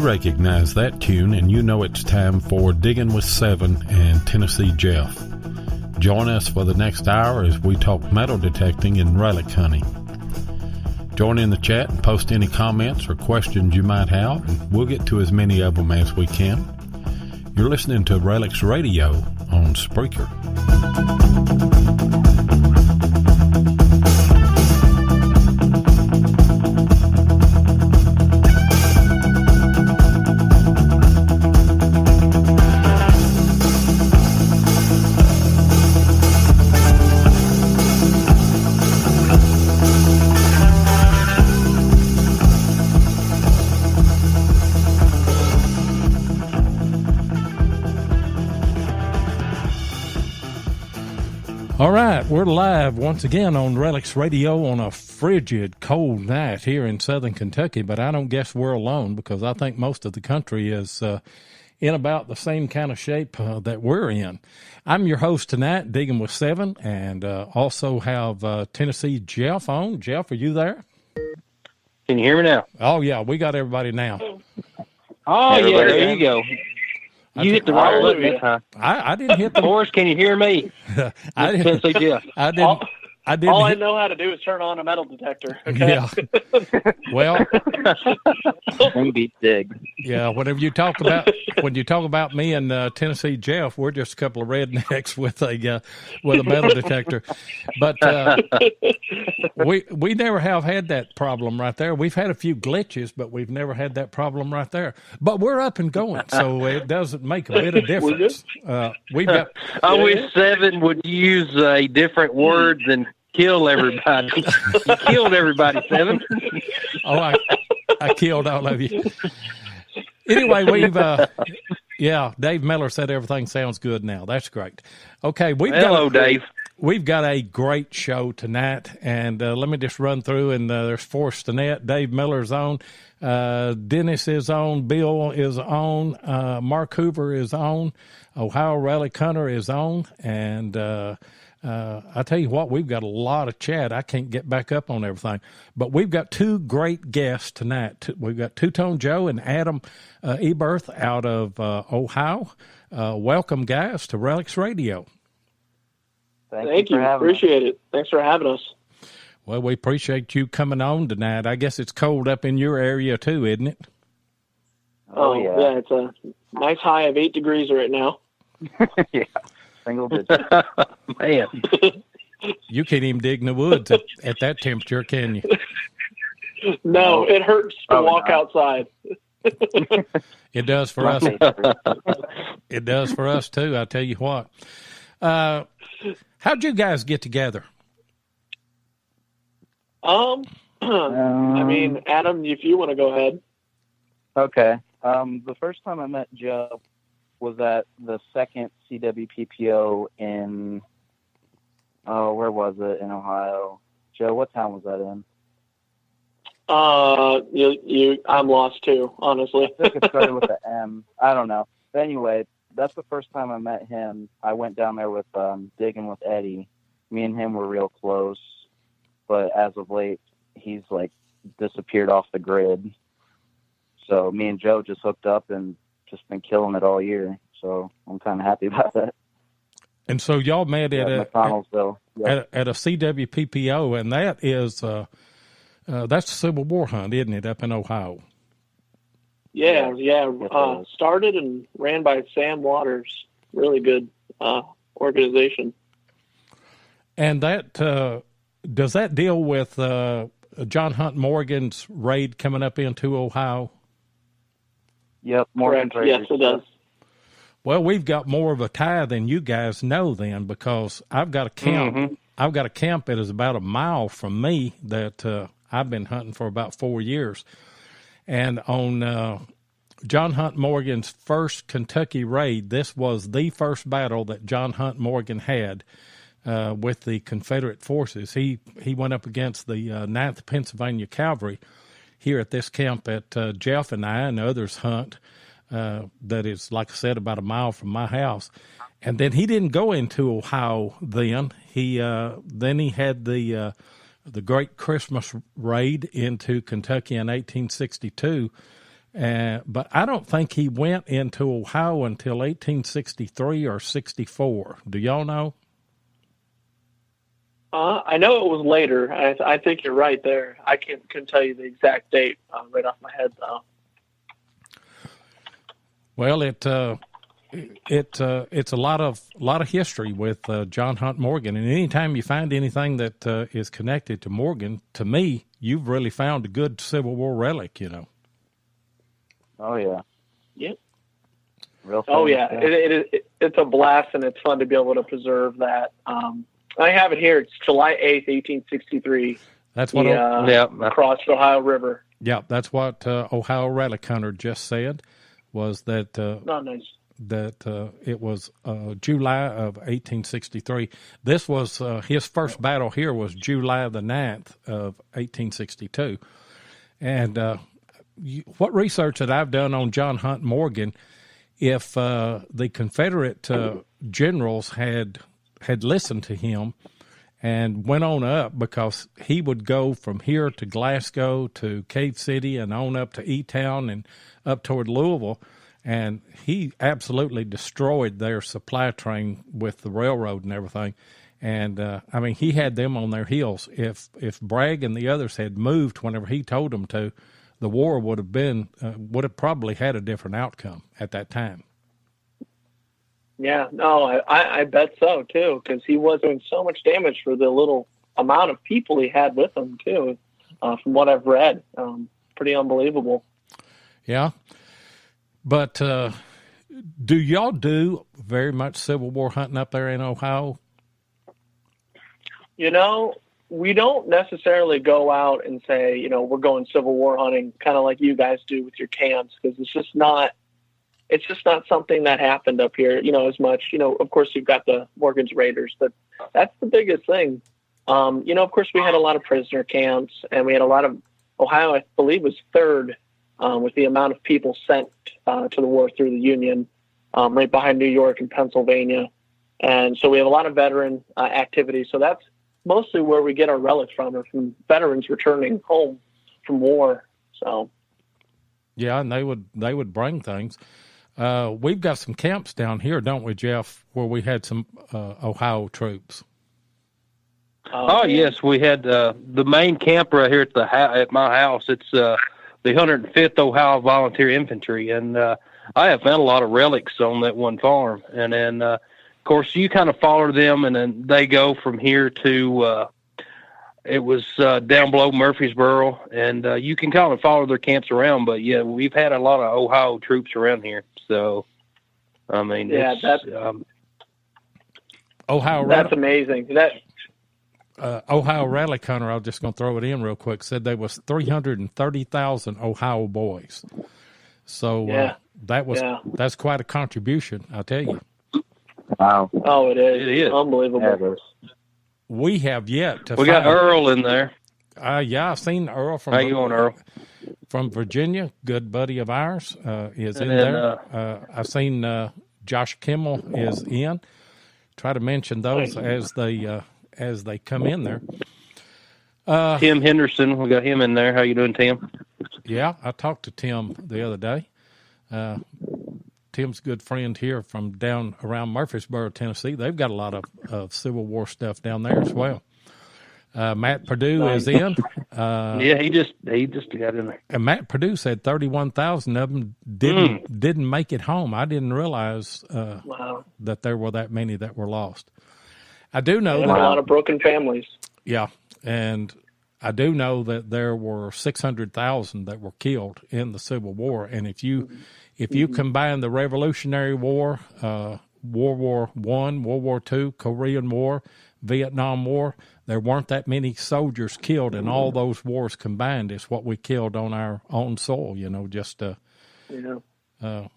Recognize that tune, and you know it's time for Digging with Seven and Tennessee Jeff. Join us for the next hour as we talk metal detecting and relic hunting. Join in the chat and post any comments or questions you might have, and we'll get to as many of them as we can. You're listening to Relics Radio on Spreaker. All right, we're live once again on Relics Radio on a frigid, cold night here in southern Kentucky, but I don't guess we're alone because I think most of the country is in about the same kind of shape that we're in. I'm your host tonight, Digging with Seven, and also have Tennessee Jeff on. Jeff, are you there? Can you hear me now? Oh, yeah, we got everybody now. Oh, yeah, there you go. You hit the right button this time. I didn't hit the... Forrest, can you hear me? I didn't. Tennessee Jeff. I didn't. All I know how to do is turn on a metal detector. Okay? Yeah. Well, Beat dig. Yeah. When you talk about me and Tennessee Jeff, we're just a couple of rednecks with a metal detector. But we never have had that problem right there. We've had a few glitches, but we've never had that problem right there. But we're up and going, so it doesn't make a bit of difference. We've got. I wish Seven would use a different word than kill everybody. You killed everybody, Seven. Oh, I killed all of you. Anyway, Dave Miller said everything sounds good now. That's great. Okay, Hello, Dave. We've got a great show tonight, and let me just run through, and there's Forrest Stinnett, Dave Miller's on, Dennis is on, Bill is on, Mark Hoover is on, Ohio Relic Hunter is on, and I tell you what, we've got a lot of chat. I can't get back up on everything. But we've got two great guests tonight. We've got Two-Tone Joe and Adam Eberth out of Ohio. Welcome, guys, to Relics Radio. Thank you. Appreciate it. Thanks for having us. Well, we appreciate you coming on tonight. I guess it's cold up in your area, too, isn't it? Oh yeah. It's a nice high of 8 degrees right now. Yeah. Single digit. Man. You can't even dig in the woods at that temperature, can you? No, it hurts to walk outside. It does for us. It does for us, too, I tell you what. How'd you guys get together? I mean, Adam, if you want to go ahead. Okay. The first time I met Joe was at the second CWPPO in, where was it? In Ohio. Joe, what town was that in? I'm lost too, honestly. I think it started with the M. I don't know. But anyway, that's the first time I met him. I went down there with Digging with Eddie. Me and him were real close, but as of late, he's like disappeared off the grid. So me and Joe just hooked up and just been killing it all year. So I'm kind of happy about that. And so y'all met at McConnellsville. Yep. at a CWPPO, and that is that's a Civil War hunt, isn't it, up in Ohio? Yeah. Started and ran by Sam Waters. Really good organization. And that does that deal with John Hunt Morgan's raid coming up into Ohio? Yep, Morgan's raid. Yes, it does. Well, we've got more of a tie than you guys know then, because I've got a camp. Mm-hmm. I've got a camp that is about a mile from me that I've been hunting for about 4 years. And on John Hunt Morgan's first Kentucky raid. This was the first battle that John Hunt Morgan had with the Confederate forces. He went up against the 9th Pennsylvania Cavalry here at this camp at Jeff and I and others hunt. That is, like I said, about a mile from my house. And then he didn't go into Ohio then. He had the Great Christmas Raid into Kentucky in 1862. But I don't think he went into Ohio until 1863 or 64. Do y'all know? I know it was later. I think you're right there. I couldn't tell you the exact date right off my head, though. Well, it's a lot of history with John Hunt Morgan, and anytime you find anything that is connected to Morgan, to me, you've really found a good Civil War relic, you know. Oh yeah. Yep. Real. Oh yeah, it's a blast, and it's fun to be able to preserve that. I have it here. It's July 8th, 1863. That's what across the Ohio River. Yeah, that's what Ohio Relic Hunter just said. Was that nice. That it was July of 1863. This was his first battle here was July the 9th of 1862. And what research that I've done on John Hunt Morgan, if the Confederate generals had listened to him and went on up, because he would go from here to Glasgow to Cave City and on up to E-Town and up toward Louisville, and he absolutely destroyed their supply train with the railroad and everything. And, I mean, he had them on their heels. If Bragg and the others had moved whenever he told them to, the war would have probably had a different outcome at that time. Yeah, no, I bet so, too, because he was doing so much damage for the little amount of people he had with him, too, from what I've read. Pretty unbelievable. Yeah. But do y'all do very much Civil War hunting up there in Ohio? You know, we don't necessarily go out and say, you know, we're going Civil War hunting kind of like you guys do with your camps, because it's just not something that happened up here, you know, as much. You know, of course, you've got the Morgan's Raiders, but that's the biggest thing. You know, of course, we had a lot of prisoner camps, and we had a lot of Ohio, I believe, was third with the amount of people sent to the war through the Union, right behind New York and Pennsylvania. And so we have a lot of veteran activity. So that's mostly where we get our relics from, are from veterans returning home from war. So, yeah, and they would bring things. We've got some camps down here, don't we, Jeff, where we had some Ohio troops? Yes, we had the main camp right here at my house. It's the 105th Ohio Volunteer Infantry, and I have found a lot of relics on that one farm. And then, of course, you kind of follow them, and then they go from here to it was down below Murfreesboro, and you can kind of follow their camps around. But yeah, we've had a lot of Ohio troops around here. So, I mean, yeah, Ohio. That's amazing. Ohio Relic Hunter, I'm just going to throw it in real quick, said there was 330,000 Ohio boys. So that's quite a contribution, I'll tell you. Wow. Oh, it is. It is. Unbelievable. We have yet to We got Earl in there. Yeah, I've seen Earl from How you going, Earl? From Virginia, good buddy of ours, is in there. I've seen Josh Kimmel is in. Try to mention those as they come in there. Tim Henderson, we got him in there. How you doing, Tim? Yeah, I talked to Tim the other day. Tim's a good friend here from down around Murfreesboro, Tennessee. They've got a lot of Civil War stuff down there as well. Matt Perdue is in. Yeah, he just got in there. And Matt Perdue said 31,000 of them didn't make it home. I didn't realize that there were that many that were lost. I do know that a lot of broken families. Yeah, and I do know that there were 600,000 that were killed in the Civil War. And if you combine the Revolutionary War, World War I, World War II, Korean War, Vietnam War, there weren't that many soldiers killed in all those wars combined. It's what we killed on our own soil, just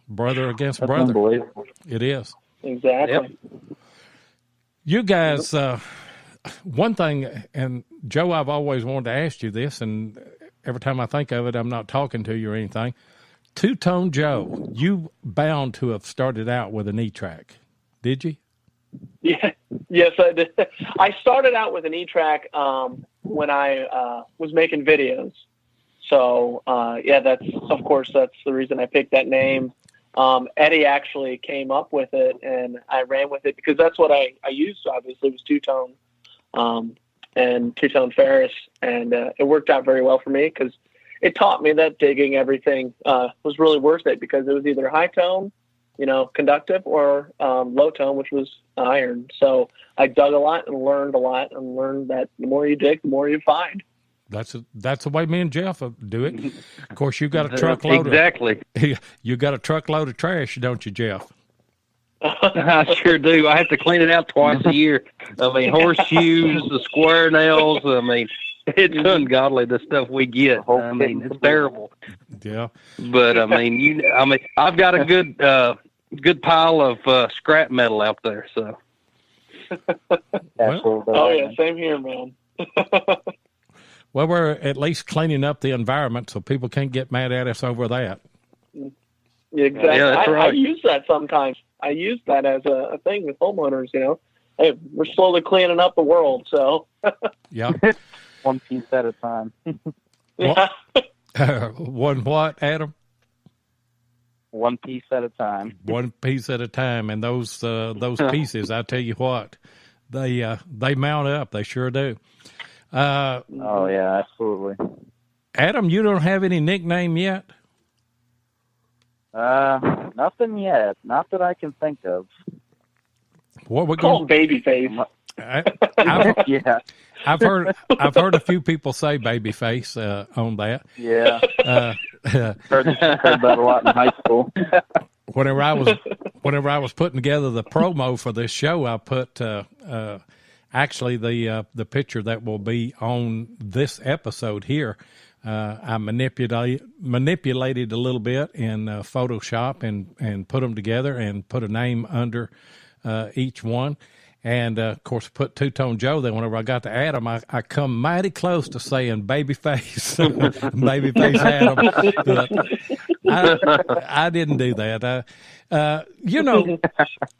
brother against That's brother. unbelievable. It is. Exactly. Yep. You guys, one thing, and Joe, I've always wanted to ask you this, and every time I think of it, I'm not talking to you or anything. Two-Tone Joe, you bound to have started out with an E-Track, did you? Yeah. Yes, I did. I started out with an E-Track when I was making videos. So, that's the reason I picked that name. Eddie actually came up with it, and I ran with it because that's what I used, obviously, was two-tone and two-tone Ferris, and it worked out very well for me because it taught me that digging everything was really worth it because it was either high tone, conductive, or low tone, which was iron. So I dug a lot and learned that the more you dig, the more you find. That's the way me and Jeff do it. Of course, you got a truckload. Exactly. You got a truckload of trash, don't you, Jeff? I sure do. I have to clean it out twice a year. I mean, horseshoes, the square nails. I mean, it's ungodly the stuff we get. I mean, it's terrible. Yeah. But I mean, I've got a good pile of scrap metal out there. So. Well, same here, man. Well, we're at least cleaning up the environment so people can't get mad at us over that. Exactly. Yeah, that's right. I use that sometimes. I use that as a thing with homeowners, Hey, we're slowly cleaning up the world, so. Yeah. One piece at a time. Yeah. One what, Adam? One piece at a time. One piece at a time. And those pieces, I tell you what, they mount up. They sure do. Oh, yeah, absolutely. Adam, you don't have any nickname yet? Nothing yet. Not that I can think of. What we're Called Babyface. Yeah. I've heard a few people say Babyface on that. Yeah. Heard that a lot in high school. Whenever I was putting together the promo for this show, I put actually the picture that will be on this episode here. I manipulated a little bit in Photoshop and put them together and put a name under each one. And, of course, put Two-Tone Joe. Then whenever I got to Adam, I come mighty close to saying Babyface, Babyface Adam. I didn't do that.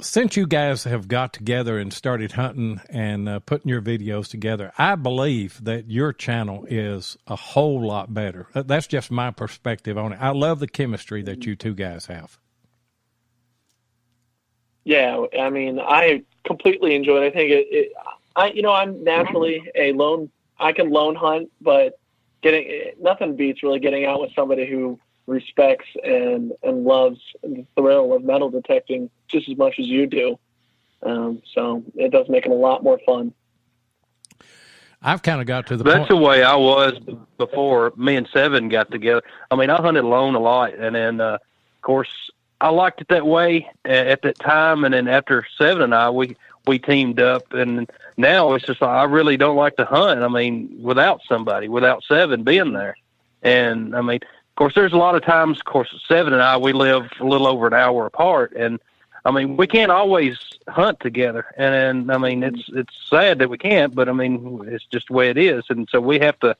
Since you guys have got together and started hunting and putting your videos together, I believe that your channel is a whole lot better. That's just my perspective on it. I love the chemistry that you two guys have. Yeah, I mean, I completely enjoy it. I think I'm naturally I can lone hunt, but nothing beats really getting out with somebody who respects and loves the thrill of metal detecting just as much as you do. So it does make it a lot more fun. I've kind of got to the point. That's the way I was before me and Seven got together. I mean, I hunted alone a lot, and then, of course, I liked it that way at that time, and then after Seven and I, we teamed up, and now it's just like I really don't like to hunt. I mean, without Seven being there. And, I mean, of course, there's a lot of times, of course, Seven and I, we live a little over an hour apart, and, I mean, we can't always hunt together. And I mean, it's sad that we can't, but, I mean, it's just the way it is. And so we have to,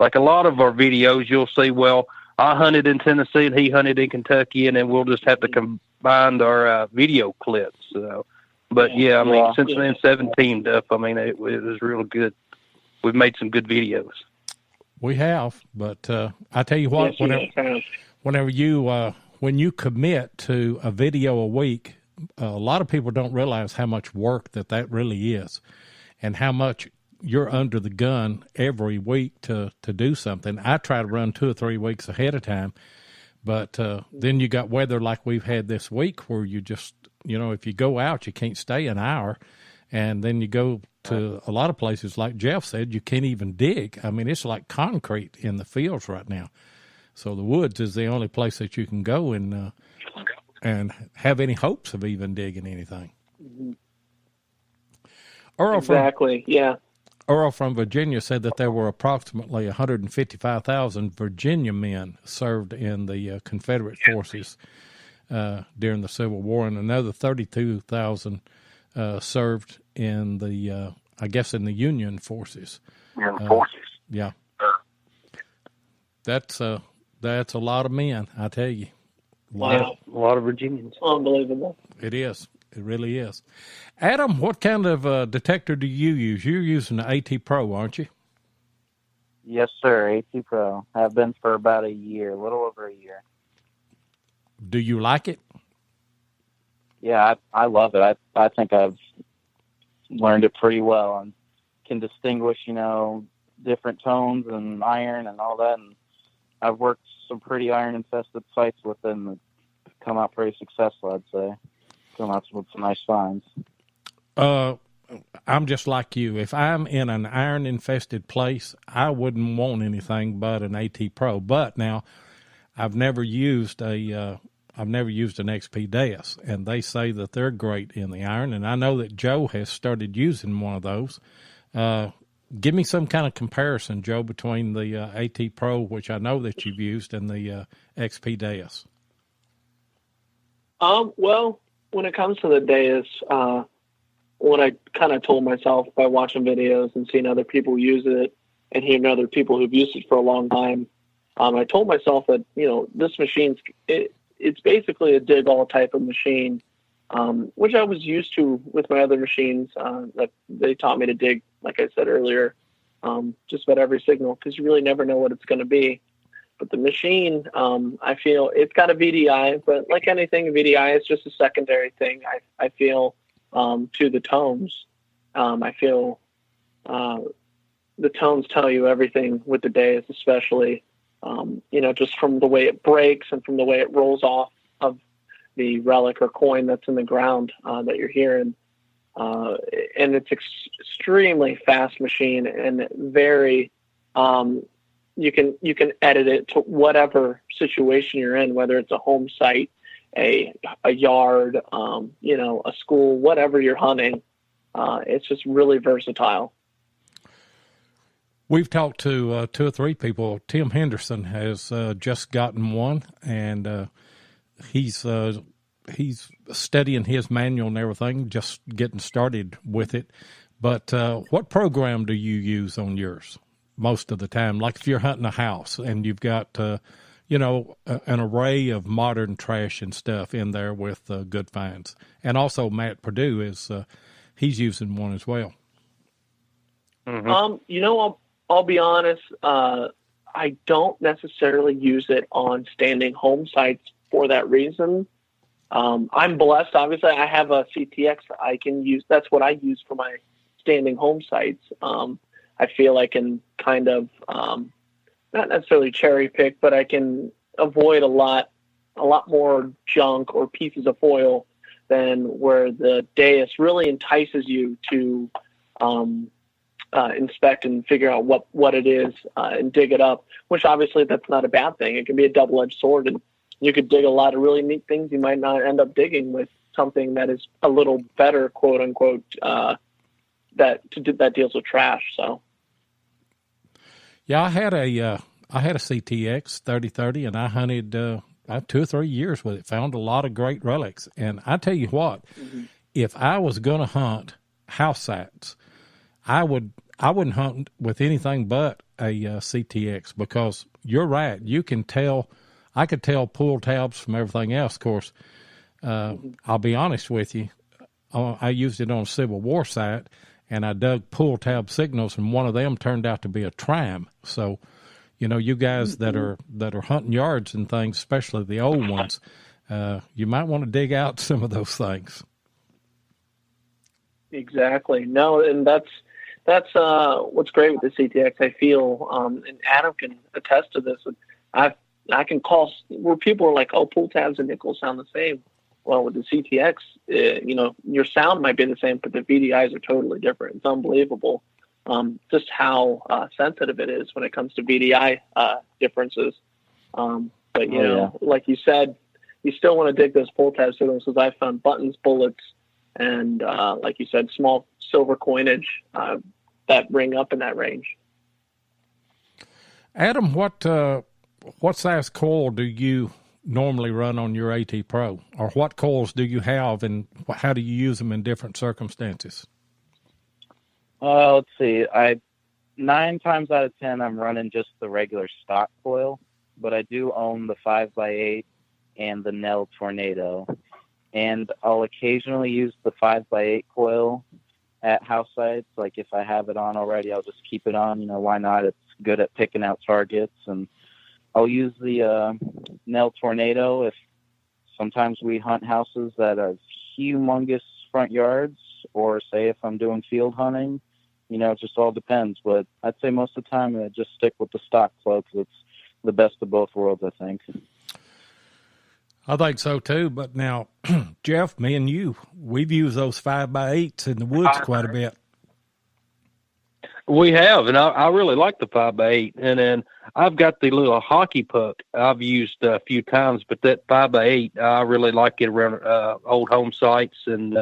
like a lot of our videos, you'll see, well, I hunted in Tennessee and he hunted in Kentucky, and then we'll just have to combine our video clips. So, but yeah, I mean, since me and Seven teamed up, I mean, it was real good. We've made some good videos. We have, but I tell you what, whenever you when you commit to a video a week, a lot of people don't realize how much work that really is, and how much you're under the gun every week to do something. I try to run 2 or 3 weeks ahead of time, but then you got weather like we've had this week where you just, if you go out, you can't stay an hour. And then you go to a lot of places, like Jeff said, you can't even dig. I mean, it's like concrete in the fields right now. So the woods is the only place that you can go and have any hopes of even digging anything. Mm-hmm. Yeah. Earl from Virginia said that there were approximately 155,000 Virginia men served in the Confederate forces. during the Civil War, and another 32,000 served in the, I guess, in the Union forces. Yeah. That's a lot of men, I tell you. Wow. A lot of Virginians. Unbelievable. It is. It really is. Adam, what kind of detector do you use? You're using the AT Pro, aren't you? Yes, sir. AT Pro. Have been for about a year, a little over a year. Do you like it? Yeah, I love it. I think I've learned it pretty well and can distinguish, different tones and iron and all that. And I've worked some pretty iron-infested sites with them that come out pretty successful, I'd say. Come out with some nice finds. I'm just like you. If I'm in an iron-infested place, I wouldn't want anything but an AT Pro. But now, I've never used an XP Deus, and they say that they're great in the iron. And I know that Joe has started using one of those. Give me some kind of comparison, Joe, between the AT Pro, which I know that you've used, and the XP Deus. Well, when it comes to the Deus, what I kind of told myself by watching videos and seeing other people use it and hearing other people who've used it for a long time, I told myself that, this machine's, it's basically a dig-all type of machine, which I was used to with my other machines. That they taught me to dig, like I said earlier, just about every signal, because you really never know what it's going to be. But the machine, I feel it's got a VDI, but like anything, VDI is just a secondary thing. I feel to the tones. I feel the tones tell you everything with the Deus, especially, just from the way it breaks and from the way it rolls off of the relic or coin that's in the ground that you're hearing. And it's extremely fast machine and very, you can edit it to whatever situation you're in, whether it's a home site, a yard, a school, whatever you're hunting. It's just really versatile. We've talked to 2 or 3 people. Tim Henderson has just gotten one, and he's studying his manual and everything, just getting started with it. But what program do you use on yours most of the time? Like if you're hunting a house and you've got, an array of modern trash and stuff in there with good finds. And also Matt Purdue he's using one as well. Mm-hmm. I'll be honest. I don't necessarily use it on standing home sites for that reason. I'm blessed. Obviously, I have a CTX that I can use. That's what I use for my standing home sites. I feel I can kind of not necessarily cherry pick, but I can avoid a lot more junk or pieces of foil than where the Deus really entices you to inspect and figure out what it is and dig it up, which obviously that's not a bad thing. It can be a double-edged sword, and you could dig a lot of really neat things you might not end up digging with something that is a little better, quote unquote, that deals with trash. So, yeah, I had a CTX 3030, and I hunted 2 or 3 years with it. Found a lot of great relics, and I tell you what, if I was going to hunt house sites, I wouldn't hunt with anything but a CTX, because you're right. You can tell. I could tell pull tabs from everything else. Of course, I'll be honest with you. I used it on a Civil War site, and I dug pull tab signals, and one of them turned out to be a tram. So, you guys that are hunting yards and things, especially the old ones, you might want to dig out some of those things. Exactly. No, and that's what's great with the CTX. I feel, and Adam can attest to this. I can call where people are like, oh, pull tabs and nickels sound the same. Well, with the CTX, your sound might be the same, but the VDIs are totally different. It's unbelievable just how sensitive it is when it comes to VDI differences. But, like you said, you still want to dig those pull tab signals, because I found buttons, bullets, and, like you said, small silver coinage that ring up in that range. Adam, what size coil do you normally run on your AT Pro? Or what coils do you have, and how do you use them in different circumstances? Let's see. 9 times out of 10, I'm running just the regular stock coil, but I do own the 5x8 and the Nell Tornado. And I'll occasionally use the 5x8 coil at house sites. Like if I have it on already, I'll just keep it on. You know, why not? It's good at picking out targets. And I'll use the Nell Tornado if sometimes we hunt houses that have humongous front yards, or say if I'm doing field hunting. You know, it just all depends. But I'd say most of the time I just stick with the stock coil because it's the best of both worlds, I think. I think so too. But now, Jeff, me and you, we've used those 5x8s in the woods quite a bit. We have, and I really like the 5x8. And then I've got the little hockey puck I've used a few times, but that 5x8, I really like it around old home sites. And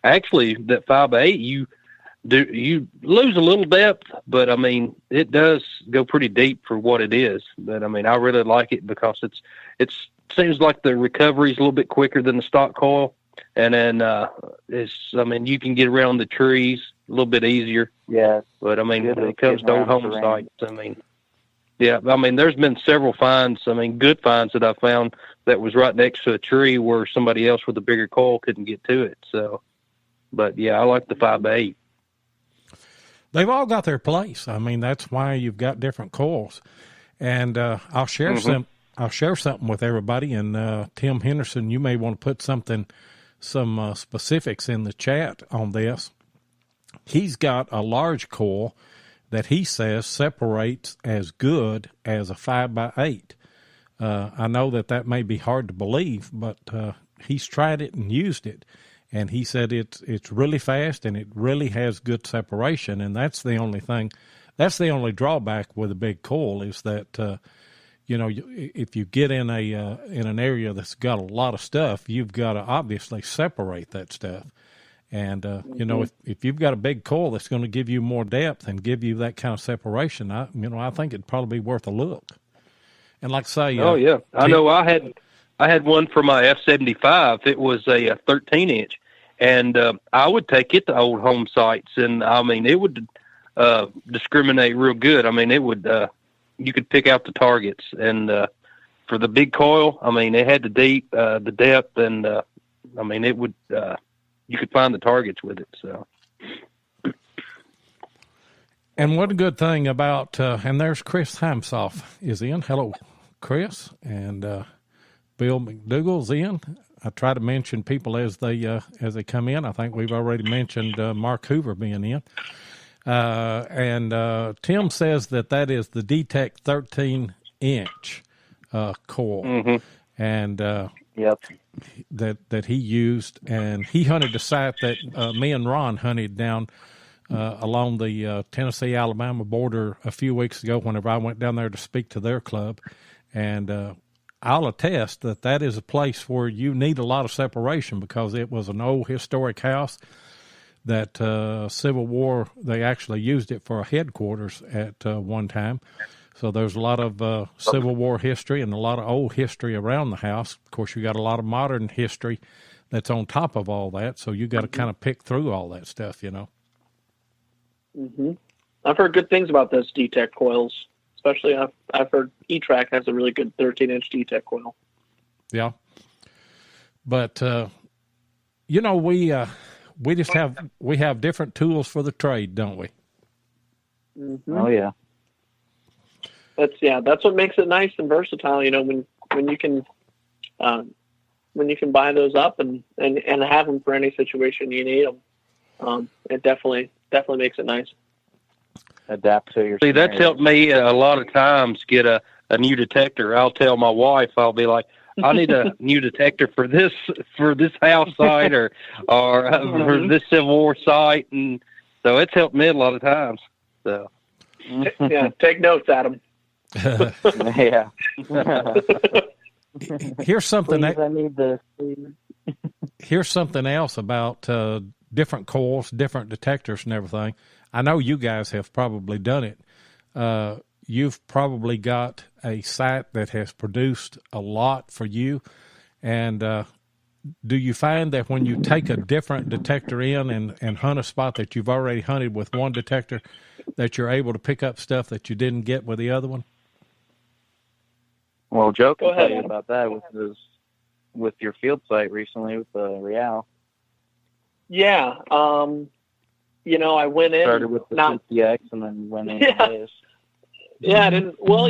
actually, that 5x8, you lose a little depth, but I mean, it does go pretty deep for what it is. But I mean, I really like it because it seems like the recovery is a little bit quicker than the stock coil. And then you can get around the trees a little bit easier. Yeah. But I mean, when it comes to old home sites, I mean, yeah, I mean, there's been several finds, I mean, good finds that I found that was right next to a tree where somebody else with a bigger coil couldn't get to it. So, but yeah, I like the 5x8. They've all got their place. I mean, that's why you've got different coils. And I'll share something with everybody. And Tim Henderson, you may want to put some specifics in the chat on this. He's got a large coil that he says separates as good as a 5x8. I know that may be hard to believe, but he's tried it and used it. And he said it's really fast and it really has good separation. And that's the only thing. That's the only drawback with a big coil is that, if you get in an area that's got a lot of stuff, you've got to obviously separate that stuff. And, if you've got a big coil that's going to give you more depth and give you that kind of separation, I think it'd probably be worth a look. And like I say, yeah, I know I had one for my F-75. It was a 13-inch, and I would take it to old home sites, and I mean, it would discriminate real good. I mean, it would you could pick out the targets, and for the big coil, I mean, it had the depth, and I mean, it would you could find the targets with it. So. And what a good thing about and there's Chris Hamsoff is in. Hello, Chris, and Bill McDougall's in. I try to mention people as they come in. I think we've already mentioned Mark Hoover being in. And Tim says that is the D-Tech 13-inch coil. Mm-hmm. And yep. that he used. And he hunted the site that me and Ron hunted down along the Tennessee-Alabama border a few weeks ago whenever I went down there to speak to their club. And I'll attest that is a place where you need a lot of separation because it was an old historic house that Civil War, they actually used it for a headquarters at one time. So there's a lot of Civil War history and a lot of old history around the house. Of course, you got a lot of modern history that's on top of all that. So you got to kind of pick through all that stuff, Mm-hmm. I've heard good things about those D-Tech coils. Especially, I've heard E-Track has a really good 13-inch D-Tech coil. Yeah, but we just have different tools for the trade, don't we? Mm-hmm. Oh yeah. That's what makes it nice and versatile. When you can buy those up and have them for any situation you need them. It definitely makes it nice. Adapt to your. See, that's helped me a lot of times get a new detector. I'll tell my wife, I'll be like, I need a new detector for this house site or for this Civil War site, and so it's helped me a lot of times. So yeah, take notes, Adam. Yeah. Here's something. Please, I need this. Here's something else about different coils, different detectors, and everything. I know you guys have probably done it. you've probably got a site that has produced a lot for you. And do you find that when you take a different detector in and hunt a spot that you've already hunted with one detector, that you're able to pick up stuff that you didn't get with the other one? Well, Joe can Go ahead, tell you Adam. about that with your field site recently with the Real. Yeah. I went in. Started with the CTX and then went in. Yeah. Yeah, I didn't. Well,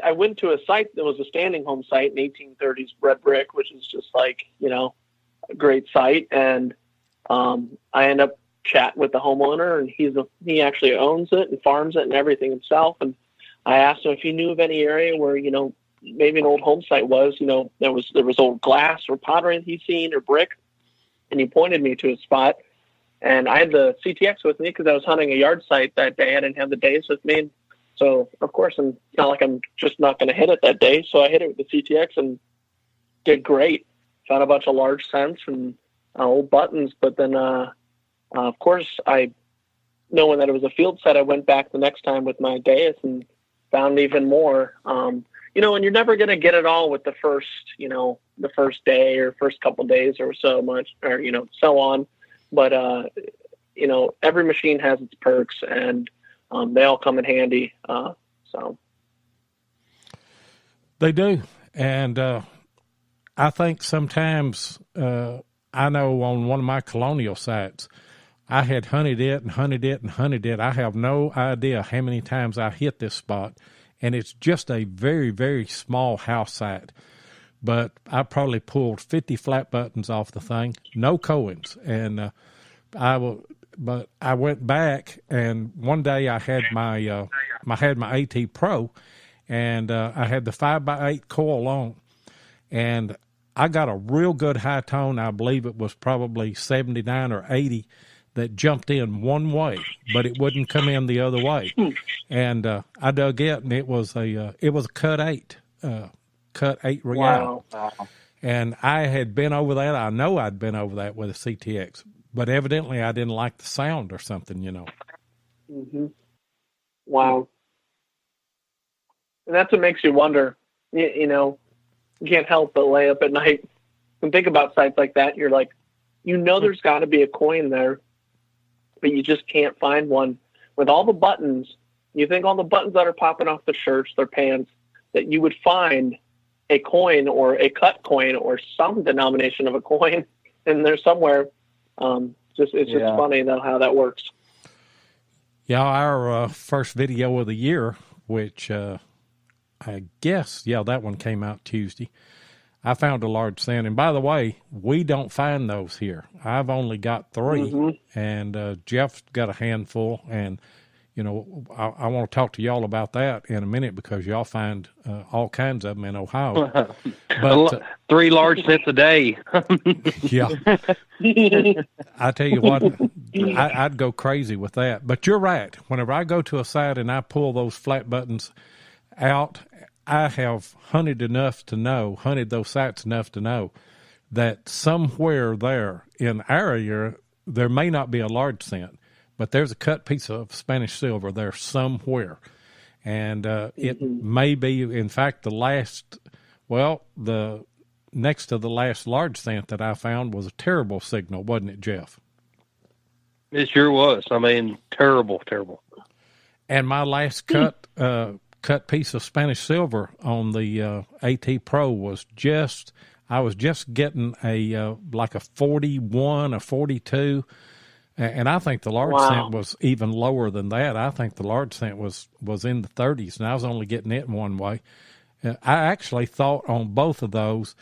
I went to a site that was a standing home site in 1830s red brick, which is just like, a great site. And I end up chatting with the homeowner, and he actually owns it and farms it and everything himself. And I asked him if he knew of any area where, maybe an old home site was, there was old glass or pottery he'd seen or brick. And he pointed me to a spot. And I had the CTX with me because I was hunting a yard site that day. I didn't have the days with me. And so, of course, it's not like I'm just not going to hit it that day. So I hit it with the CTX and did great. Found a bunch of large scents and old buttons. But then, of course, knowing that it was a field set, I went back the next time with my Deus and found even more. And you're never going to get it all with the first day or first couple days or so much, or, so on. But, every machine has its perks, and they all come in handy. So they do. And I think sometimes I know on one of my colonial sites, I had hunted it and hunted it and hunted it. I have no idea how many times I hit this spot, and it's just a very, very small house site. But I probably pulled 50 flat buttons off the thing, no Cohens. And but I went back, and one day I had my AT Pro, and I had the 5x8 coil on, and I got a real good high tone. I believe it was probably 79 or 80 that jumped in one way, but it wouldn't come in the other way. And I dug it, and it was a cut 8 Real. wow. And I had been over that. I know I'd been over that with a CTX, but evidently I didn't like the sound or something, Mm-hmm. Wow. And that's what makes you wonder. You can't help but lay up at night and think about sites like that. You're like, there's got to be a coin there, but you just can't find one. With all the buttons, you think all the buttons that are popping off the shirts, their pants, that you would find a coin or a cut coin or some denomination of a coin in there somewhere. It's just funny though how that works. Yeah, our first video of the year, which I guess, that one came out Tuesday. I found a large scent. And by the way, we don't find those here. I've only got 3, and Jeff's got a handful. And, I want to talk to y'all about that in a minute because y'all find all kinds of them in Ohio. But 3 large scents a day. Yeah. I tell you what, I'd go crazy with that. But you're right. Whenever I go to a site and I pull those flat buttons out, I have hunted those sites enough to know that somewhere there in our area, there may not be a large scent, but there's a cut piece of Spanish silver there somewhere. And it may be, in fact, the next to the last large scent that I found was a terrible signal, wasn't it, Jeff? It sure was. I mean, terrible. And my last cut piece of Spanish silver on the AT Pro was I was just getting like a 41, a 42, and I think the large scent was even lower than that. I think the large scent was in the 30s, and I was only getting it in one way. I actually thought on both of those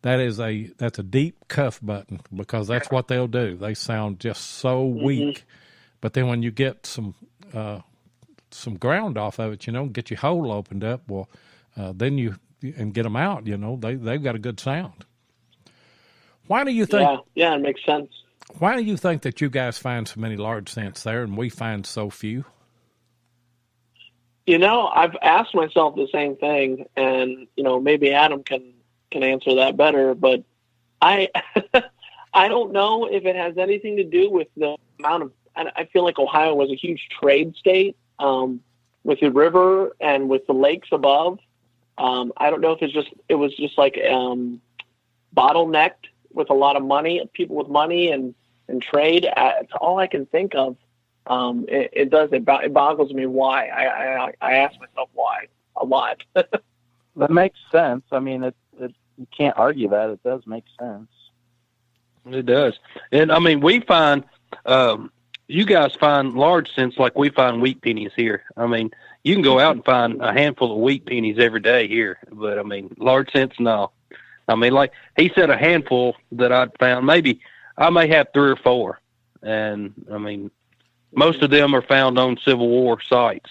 that's a deep cuff button because that's what they'll do. They sound just so weak, but then when you get some ground off of it, get your hole opened up, then and get them out, they've got a good sound. Why do you think? Yeah, it makes sense. Why do you think that you guys find so many large scents there and we find so few? I've asked myself the same thing, and maybe Adam can answer that better, but I don't know if it has anything to do with the amount of. I feel like Ohio was a huge trade state. with the river and with the lakes above. I don't know if it was just like bottlenecked with a lot of money, people with money and trade. It's all I can think of. It boggles me why. I ask myself why a lot. That makes sense. I mean, you can't argue that. It does make sense. It does. And I mean, we find, you guys find large cents like we find wheat pennies here. I mean, you can go out and find a handful of wheat pennies every day here, but I mean, large cents, no. I mean, like he said, a handful that I'd found, maybe I may have 3 or 4. And I mean, most of them are found on Civil War sites.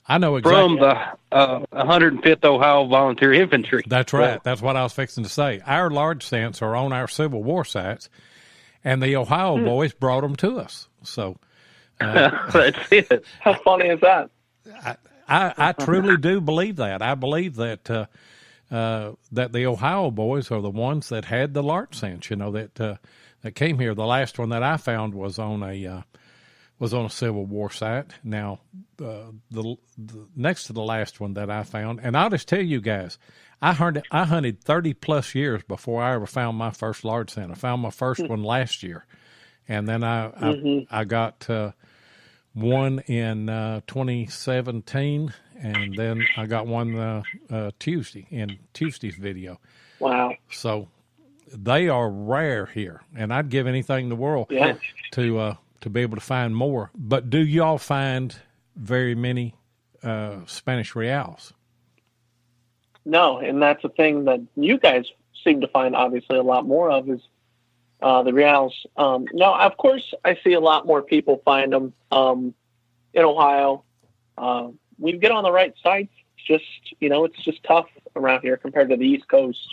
I know exactly. From the 105th Ohio Volunteer Infantry. That's right. That's what I was fixing to say. Our large cents are on our Civil War sites, and the Ohio boys brought them to us. So that's it. How funny is that? I truly do believe that. I believe that that the Ohio boys are the ones that had the large cents. That came here. The last one that I found was on a Civil War site. Now, the next to the last one that I found, and I'll just tell you guys, I hunted 30 plus years before I ever found my first large cent. I found my first one last year, and then I got one in 2017, and then I got one Tuesday in Tuesday's video. Wow! So they are rare here, and I'd give anything in the world to be able to find more. But do y'all find very many Spanish reals? No, and that's the thing that you guys seem to find obviously a lot more of is the reals. No, of course I see a lot more people find them in Ohio. We get on the right sites. It's just tough around here compared to the East Coast.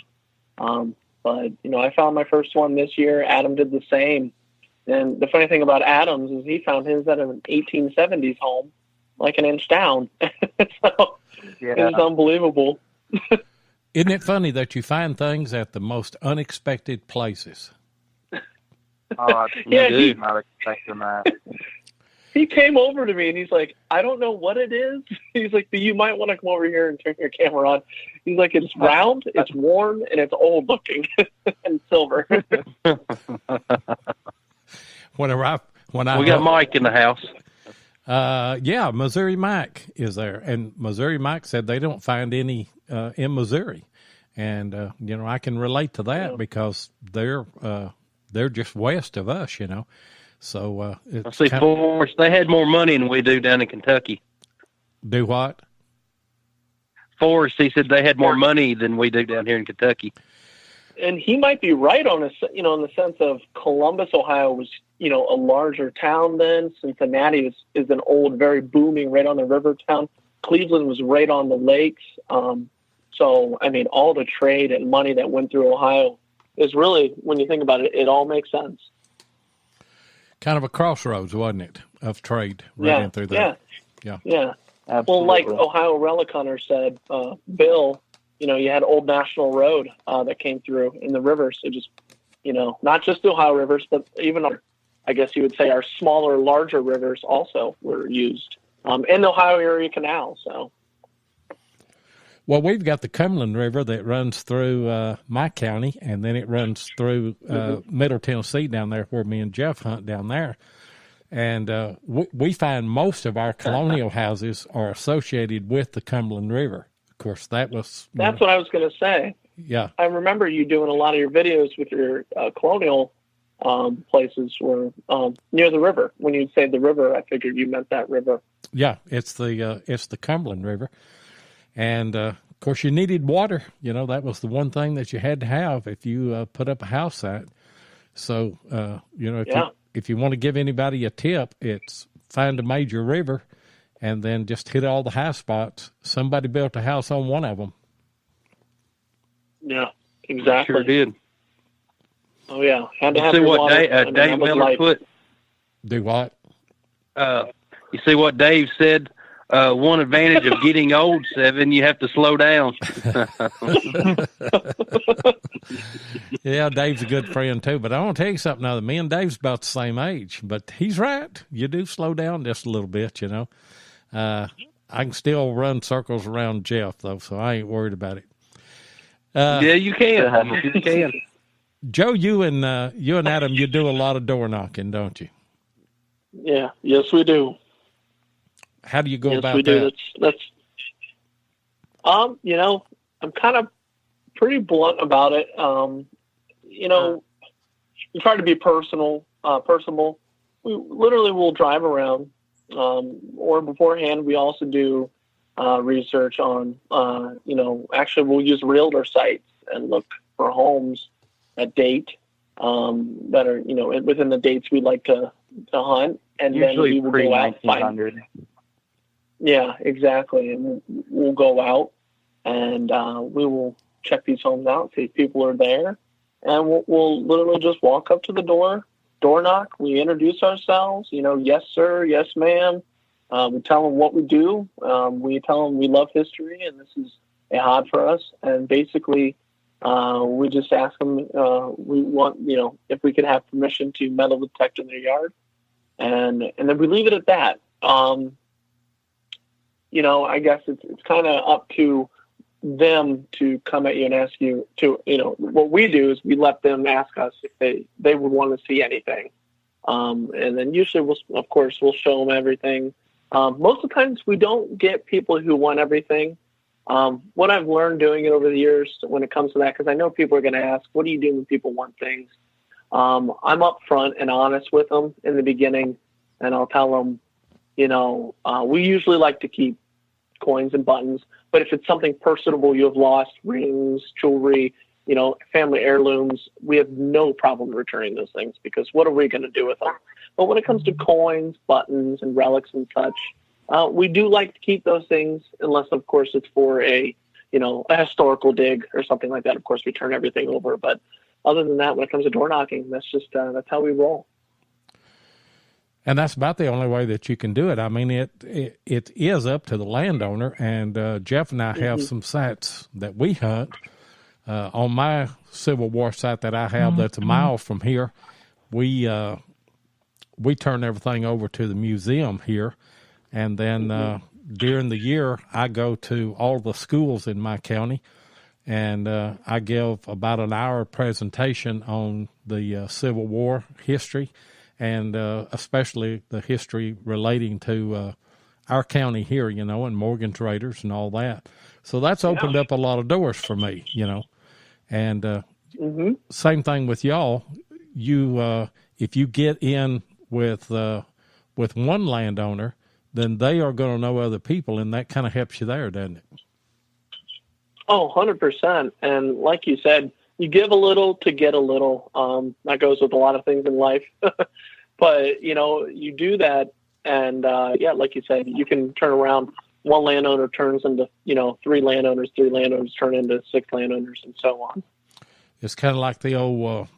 But I found my first one this year. Adam did the same. And the funny thing about Adams is he found his at an 1870s home, like an inch down. So it's unbelievable. Isn't it funny that you find things at the most unexpected places? Oh, I not expecting that. He came over to me and he's like, I don't know what it is. He's like, but you might want to come over here and turn your camera on. He's like, it's round, it's worn, and it's old looking and silver. We got Mike in the house. Missouri Mike is there, and Missouri Mike said they don't find any in Missouri, and I can relate to that because they're just west of us, So I see Forrest. They had more money than we do down in Kentucky. Do what? Forrest, he said they had more money than we do down here in Kentucky. And he might be right on in the sense of Columbus, Ohio was, a larger town then. Cincinnati is an old, very booming, right on the river town. Cleveland was right on the lakes. So, I mean, all the trade and money that went through Ohio is really, when you think about it, it all makes sense. Kind of a crossroads, wasn't it, of trade in through there? Yeah. Absolutely. Well, like Ohio Relic Hunter said, Bill, you had Old National Road that came through in the rivers. It just, not just the Ohio rivers, but even, I guess you would say, our smaller, larger rivers also were used. And the Ohio Area Canal, so. Well, we've got the Cumberland River that runs through my county, and then it runs through Middle Tennessee down there where me and Jeff hunt down there. And we find most of our colonial houses are associated with the Cumberland River. Of course, that's what I was going to say. Yeah. I remember you doing a lot of your videos with your colonial places were near the river. When you'd say the river, I figured you meant that river. Yeah, it's the Cumberland River. And, of course, you needed water. That was the one thing that you had to have if you put up a house site. So, if you want to give anybody a tip, it's find a major river and then just hit all the high spots. Somebody built a house on one of them. Yeah, exactly. Sure did. Oh, yeah. Had to have see your what water. Dave Miller put? Do what? You see what Dave said? One advantage of getting old, Seven, you have to slow down. Yeah, Dave's a good friend too. But I want to tell you something now. Me and Dave's about the same age, but he's right. You do slow down just a little bit, I can still run circles around Jeff though, so I ain't worried about it. Yeah, you can. You can. Joe, you and Adam, you do a lot of door knocking, don't you? Yeah. Yes, we do. How do you go about we do. that? That's I'm kind of pretty blunt about it. We try to be personable. We literally will drive around, or beforehand, we also do research on, actually we'll use realtor sites and look for homes at date that are, within the dates we like to hunt. And usually then we will go out and find. Yeah, exactly. And we'll go out and we will check these homes out, see if people are there. And we'll literally just walk up to the door knock. We introduce ourselves, yes, sir, yes, ma'am. We tell them what we do. We tell them we love history and this is a hobby for us. And basically, we just ask them, we want, if we could have permission to metal detect in their yard. And then we leave it at that. I guess it's kind of up to them to come at you and ask you to, what we do is we let them ask us if they would want to see anything. And then usually we'll show them everything. Most of the times we don't get people who want everything. What I've learned doing it over the years when it comes to that, because I know people are going to ask, what do you do when people want things? I'm upfront and honest with them in the beginning, and I'll tell them, we usually like to keep coins and buttons, but if it's something personable you have lost, rings, jewelry, family heirlooms, we have no problem returning those things because what are we going to do with them? But when it comes to coins, buttons, and relics and such, we do like to keep those things unless, of course, it's for a historical dig or something like that. Of course, we turn everything over. But other than that, when it comes to door knocking, that's how we roll. And that's about the only way that you can do it. I mean, it is up to the landowner. And Jeff and I have some sites that we hunt. On my Civil War site that I have that's a mile from here, we turn everything over to the museum here. And then during the year, I go to all the schools in my county, and I give about an hour presentation on the Civil War history, and especially the history relating to our county here, and Morgan traders and all that. So that's opened up a lot of doors for me, And same thing with y'all. You if you get in with one landowner, then they are going to know other people, and that kind of helps you there, doesn't it? Oh, 100%. And like you said, you give a little to get a little. That goes with a lot of things in life. But, you do that, and, like you said, you can turn around. One landowner turns into, 3 landowners turn into 6 landowners, and so on. It's kind of like the old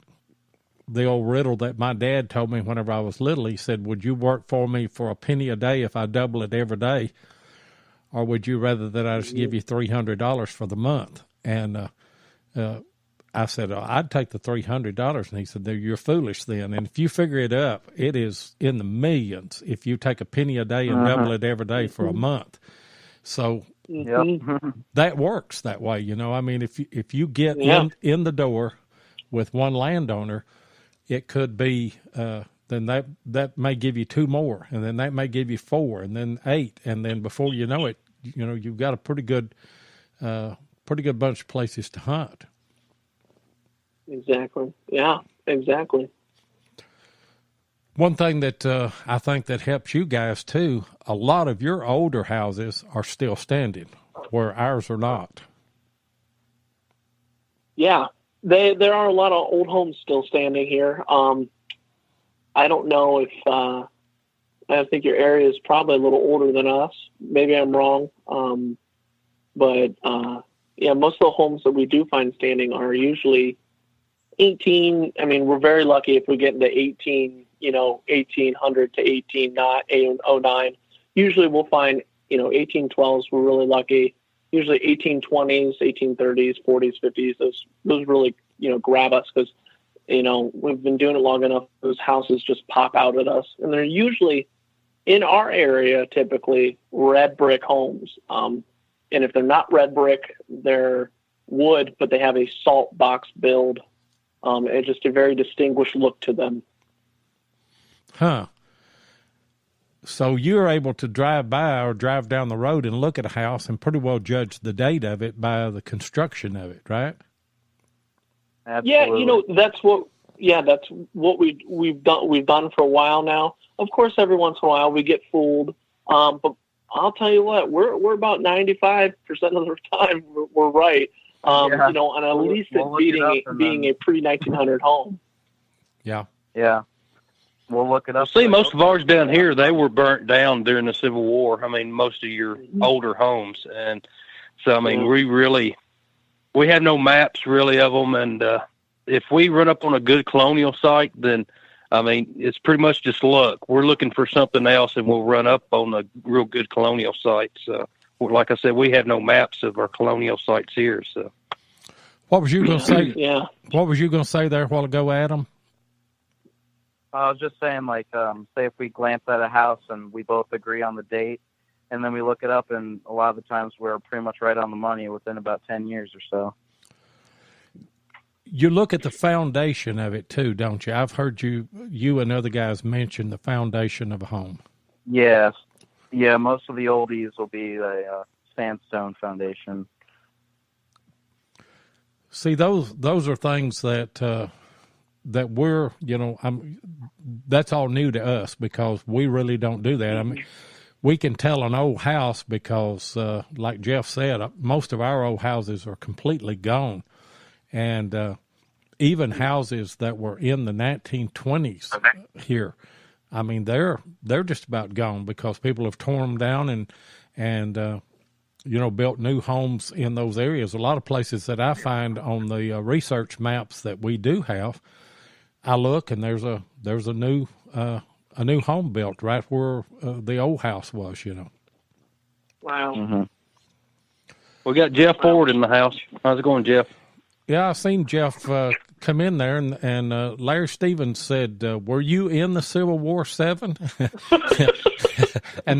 riddle that my dad told me whenever I was little. He said, would you work for me for a penny a day if I double it every day? Or would you rather that I just give you $300 for the month? And I said, I'd take the $300. And he said, you're foolish then. And if you figure it up, it is in the millions if you take a penny a day and double it every day for a month. So that works that way. I mean, if you get in the door with one landowner, it could be then that may give you 2 more, and then that may give you 4, and then 8, and then before you know it, you've got a pretty good bunch of places to hunt. Exactly. Yeah. Exactly. One thing that I think that helps you guys too, a lot of your older houses are still standing, where ours are not. Yeah. There are a lot of old homes still standing here. I don't know if I think your area is probably a little older than us. Maybe I'm wrong. But most of the homes that we do find standing are usually 18. I mean, we're very lucky if we get into 1800 to 1809. Usually we'll find, 1812s. We're really lucky. Usually 1820s, 1830s, 40s, 50s. Those really, grab us because, we've been doing it long enough. Those houses just pop out at us, and they're usually, in our area, typically red brick homes. And if they're not red brick, they're wood, but they have a salt box build. And just a very distinguished look to them. Huh. So you're able to drive by or drive down the road and look at a house and pretty well judge the date of it by the construction of it, right? Absolutely. Yeah, that's what we've done for a while now. Of course, every once in a while we get fooled, but I'll tell you what, we're about 95% of the time we're right. And at least being a pre-1900 home. Yeah. Yeah. We'll look it up. See, most of ours down here, they were burnt down during the Civil War. I mean, most of your older homes. And so, I mean, we have no maps really of them. And if we run up on a good colonial site, then, I mean, it's pretty much just luck. We're looking for something else, and we'll run up on a real good colonial site. So, like I said, we have no maps of our colonial sites here. So, what was you going to say? Yeah. What was you going to say there a while ago, Adam? I was just saying, like, say if we glance at a house and we both agree on the date, and then we look it up, and a lot of the times we're pretty much right on the money within about 10 years or so. You look at the foundation of it too, don't you? I've heard you and other guys mention the foundation of a home. Yes. Yeah, most of the oldies will be a sandstone foundation. See, those are things that we're, that's all new to us because we really don't do that. I mean, we can tell an old house because, like Jeff said, most of our old houses are completely gone. And even houses that were in the 1920s here, I mean, they're just about gone because people have torn them down and built new homes in those areas. A lot of places that I find on the research maps that we do have, I look and there's a new home built right where the old house was. Wow. Mm-hmm. we got Jeff Ford in the house. How's it going, Jeff? Yeah, I seen Jeff come in there, and Larry Stevens said, "Were you in the Civil War 7?" and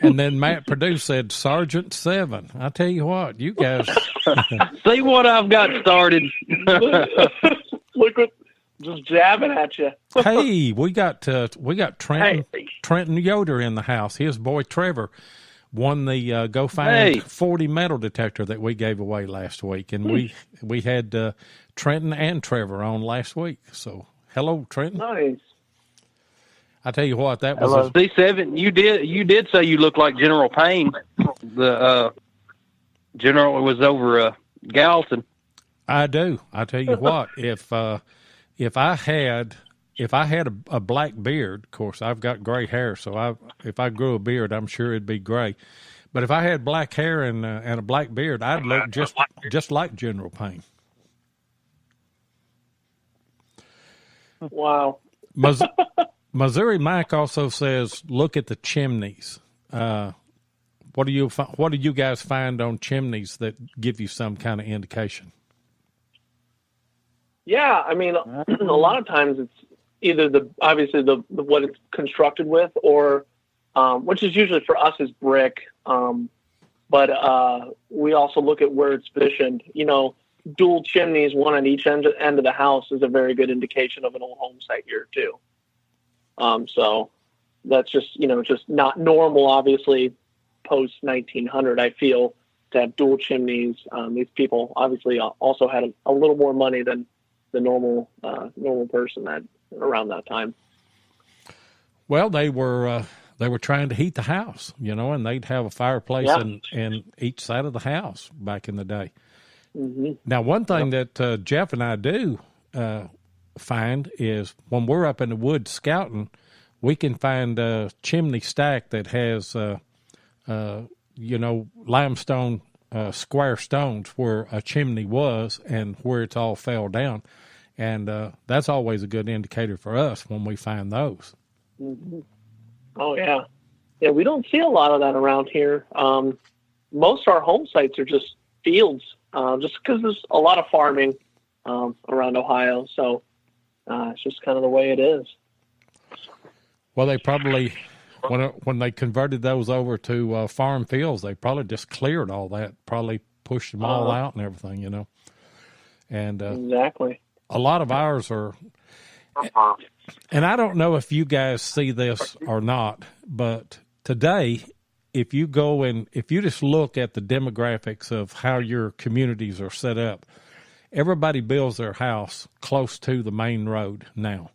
then Matt Perdue said, "Sergeant 7." I tell you what, you guys see what I've got started. Look what just jabbing at you. Hey, we got Trenton Yoder in the house. His boy Trevor won the Go Find 40 metal detector that we gave away last week, and we had Trenton and Trevor on last week. So, hello, Trenton. Nice. I tell you what, that was C7. You did say you look like General Payne. The general was over Gallatin. I do. I tell you what, if I had a black beard, of course, I've got gray hair, so if I grew a beard, I'm sure it'd be gray. But if I had black hair and a black beard, I'd look just like General Payne. Wow. Missouri Mike also says, look at the chimneys. What do you guys find on chimneys that give you some kind of indication? Yeah, I mean, a lot of times it's either the what it's constructed with, or which is usually for us is brick. But we also look at where it's positioned. Dual chimneys, one on each end of the house, is a very good indication of an old home site here too. So that's just just not normal, obviously, post 1900. I feel to have dual chimneys. These people obviously also had a little more money than the normal person that around that time. Well, they were trying to heat the house, and they'd have a fireplace in each side of the house back in the day. Mm-hmm. Now, one thing that Jeff and I do find is when we're up in the woods scouting, we can find a chimney stack that has, limestone square stones where a chimney was and where it's all fell down. And that's always a good indicator for us when we find those. Mm-hmm. Oh, yeah. Yeah, we don't see a lot of that around here. Most of our home sites are just fields, just because there's a lot of farming around Ohio. So it's just kind of the way it is. Well, they probably when they converted those over to farm fields, they probably just cleared all that, probably pushed them all out and everything, you know. And exactly. A lot of ours are, and I don't know if you guys see this or not, but today, if you go and if you just look at the demographics of how your communities are set up, everybody builds their house close to the main road now.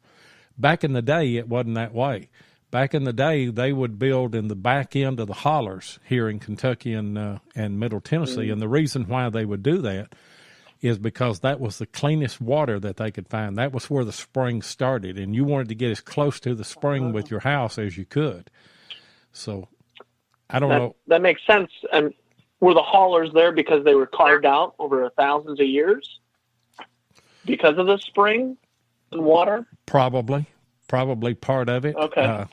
Back in the day, it wasn't that way. Back in the day, they would build in the back end of the hollers here in Kentucky and Middle Tennessee. And the reason why they would do that is because that was the cleanest water that they could find. That was where the spring started, and you wanted to get as close to the spring with your house as you could. So I don't know. That makes sense. And were the haulers there because they were carved out over thousands of years because of the spring and water? Probably part of it. Okay.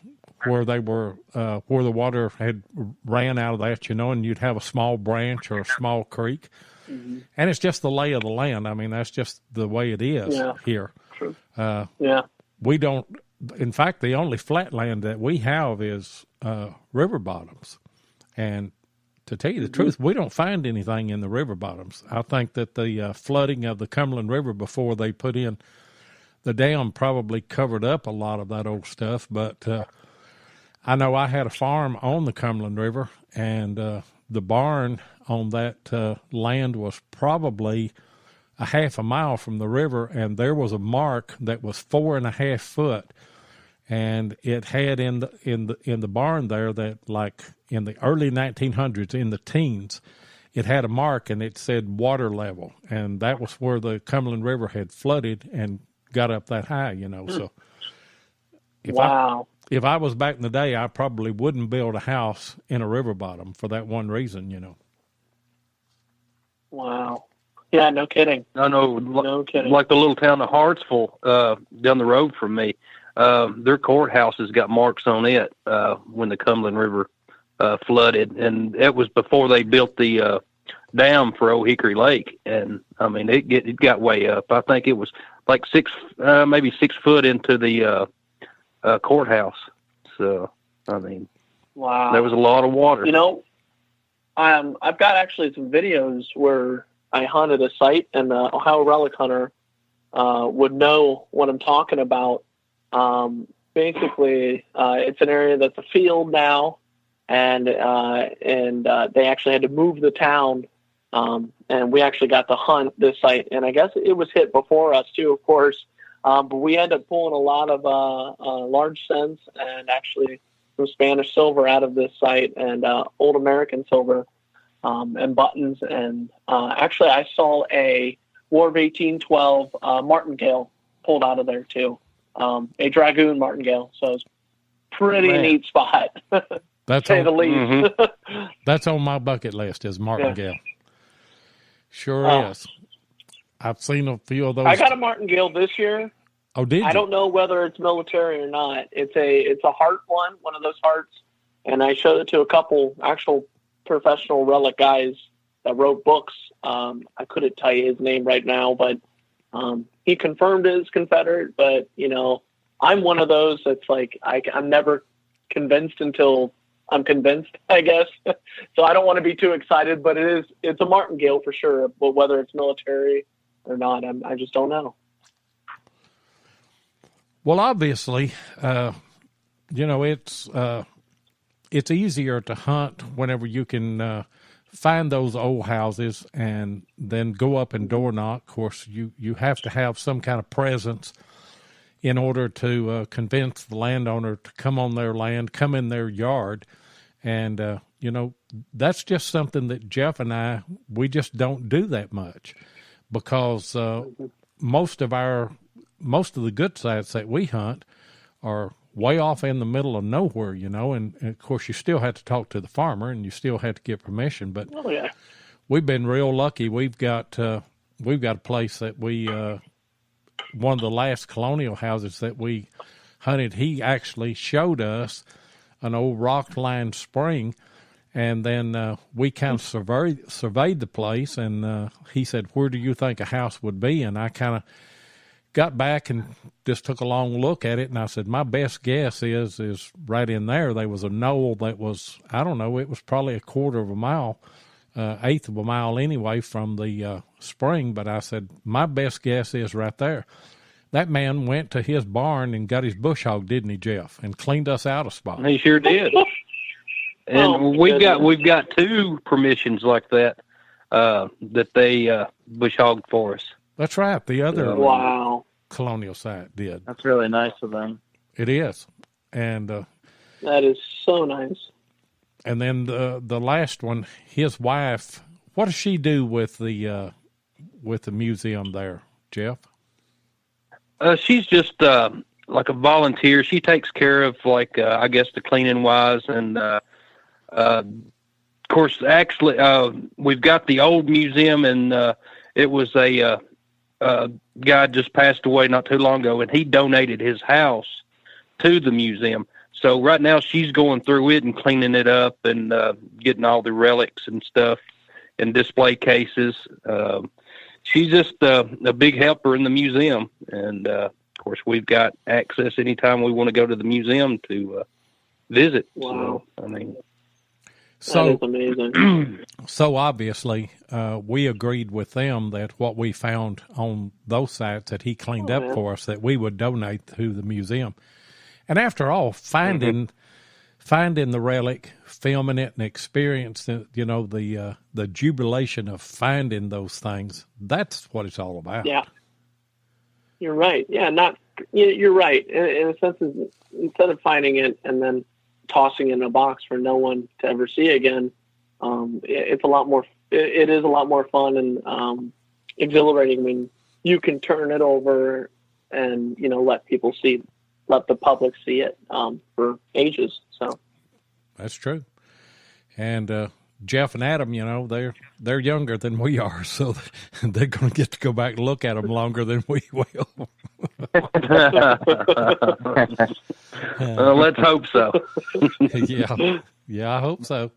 Where they were, where the water had ran out of that, you know, and you'd have a small branch or a small creek. Mm-hmm. And it's just the lay of the land. I mean, that's just the way it is here. True. We don't, in fact, the only flat land that we have is river bottoms. And to tell you the truth, we don't find anything in the river bottoms. I think that the flooding of the Cumberland River before they put in the dam probably covered up a lot of that old stuff. But I know I had a farm on the Cumberland River, and the barn on that land was probably a half a mile from the river, and there was a mark that was 4.5 foot, and it had in the barn there that, like in the early 1900s, in the teens, it had a mark and it said water level, and that was where the Cumberland River had flooded and got up that high, you know. So if I was back in the day, I probably wouldn't build a house in a river bottom for that one reason, you know. Wow. Yeah, no kidding. I know, no kidding. Like the little town of Hartsville down the road from me, their courthouse has got marks on it when the Cumberland River flooded, and it was before they built the dam for Old Hickory Lake. And I mean, it got way up. I think it was like maybe 6 foot into the courthouse. So I mean, wow, there was a lot of water. You know, I've got actually some videos where I hunted a site, and the Ohio Relic Hunter would know what I'm talking about. Basically, it's an area that's a field now, and they actually had to move the town, and we actually got to hunt this site, and I guess it was hit before us too, of course, but we ended up pulling a lot of large cents and actually some Spanish silver out of this site, and old American silver, and buttons, and actually I saw a War of 1812 martingale pulled out of there too, a dragoon martingale, so it's pretty neat spot. That's say the least. Mm-hmm. That's on my bucket list is martingale. Yeah. Sure is. I've seen a few of those. I got a martingale this year. Oh, did you? I don't know whether it's military or not. It's a heart one of those hearts, and I showed it to a couple actual professional relic guys that wrote books. I couldn't tell you his name right now, but he confirmed it as Confederate. But you know, I'm one of those that's like I'm never convinced until I'm convinced, I guess. So I don't want to be too excited, but it's a martingale for sure. But whether it's military or not, I just don't know. Well, obviously, you know, it's easier to hunt whenever you can find those old houses and then go up and door knock. Of course, you have to have some kind of presence in order to convince the landowner to come on their land, come in their yard. And, you know, that's just something that Jeff and we just don't do that much because most of the good sites that we hunt are way off in the middle of nowhere, you know, and of course you still have to talk to the farmer and you still have to get permission. But we've been real lucky. We've got a place that one of the last colonial houses that we hunted, he actually showed us an old rock-lined spring, and then we kind of surveyed the place, and he said, "Where do you think a house would be?" And I kind got back and just took a long look at it, and I said, my best guess is right in there. There was a knoll that was, I don't know, it was probably a quarter of a mile, eighth of a mile anyway from the spring. But I said, my best guess is right there. That man went to his barn and got his bush hog, didn't he, Jeff, and cleaned us out a spot. He sure did. And we've got 2 permissions like that that they bush hogged for us. That's right. The other wow. colonial site did. That's really nice of them. It is. And that is so nice. And then the last one, his wife, what does she do with the museum there, Jeff? She's just like a volunteer. She takes care of, like, I guess, the cleaning wise. And, of course, actually, we've got the old museum, and it was a guy just passed away not too long ago, and he donated his house to the museum. So right now she's going through it and cleaning it up and getting all the relics and stuff in display cases. She's just a big helper in the museum. And, of course, we've got access anytime we want to go to the museum to visit. Wow. So, I mean, that is amazing. So obviously, we agreed with them that what we found on those sites that he cleaned up for us, that we would donate to the museum. And after all, finding the relic, filming it, and experiencing, the jubilation of finding those things, that's what it's all about. Yeah. You're right. Yeah, you're right. In a sense, instead of finding it and then tossing it in a box for no one to ever see again, it's a lot more. It is a lot more fun and exhilarating when you can turn it over and let the public see it for ages. So that's true. And Jeff and Adam, they're younger than we are, so they're going to get to go back and look at them longer than we will. Let's hope so. Yeah, I hope so.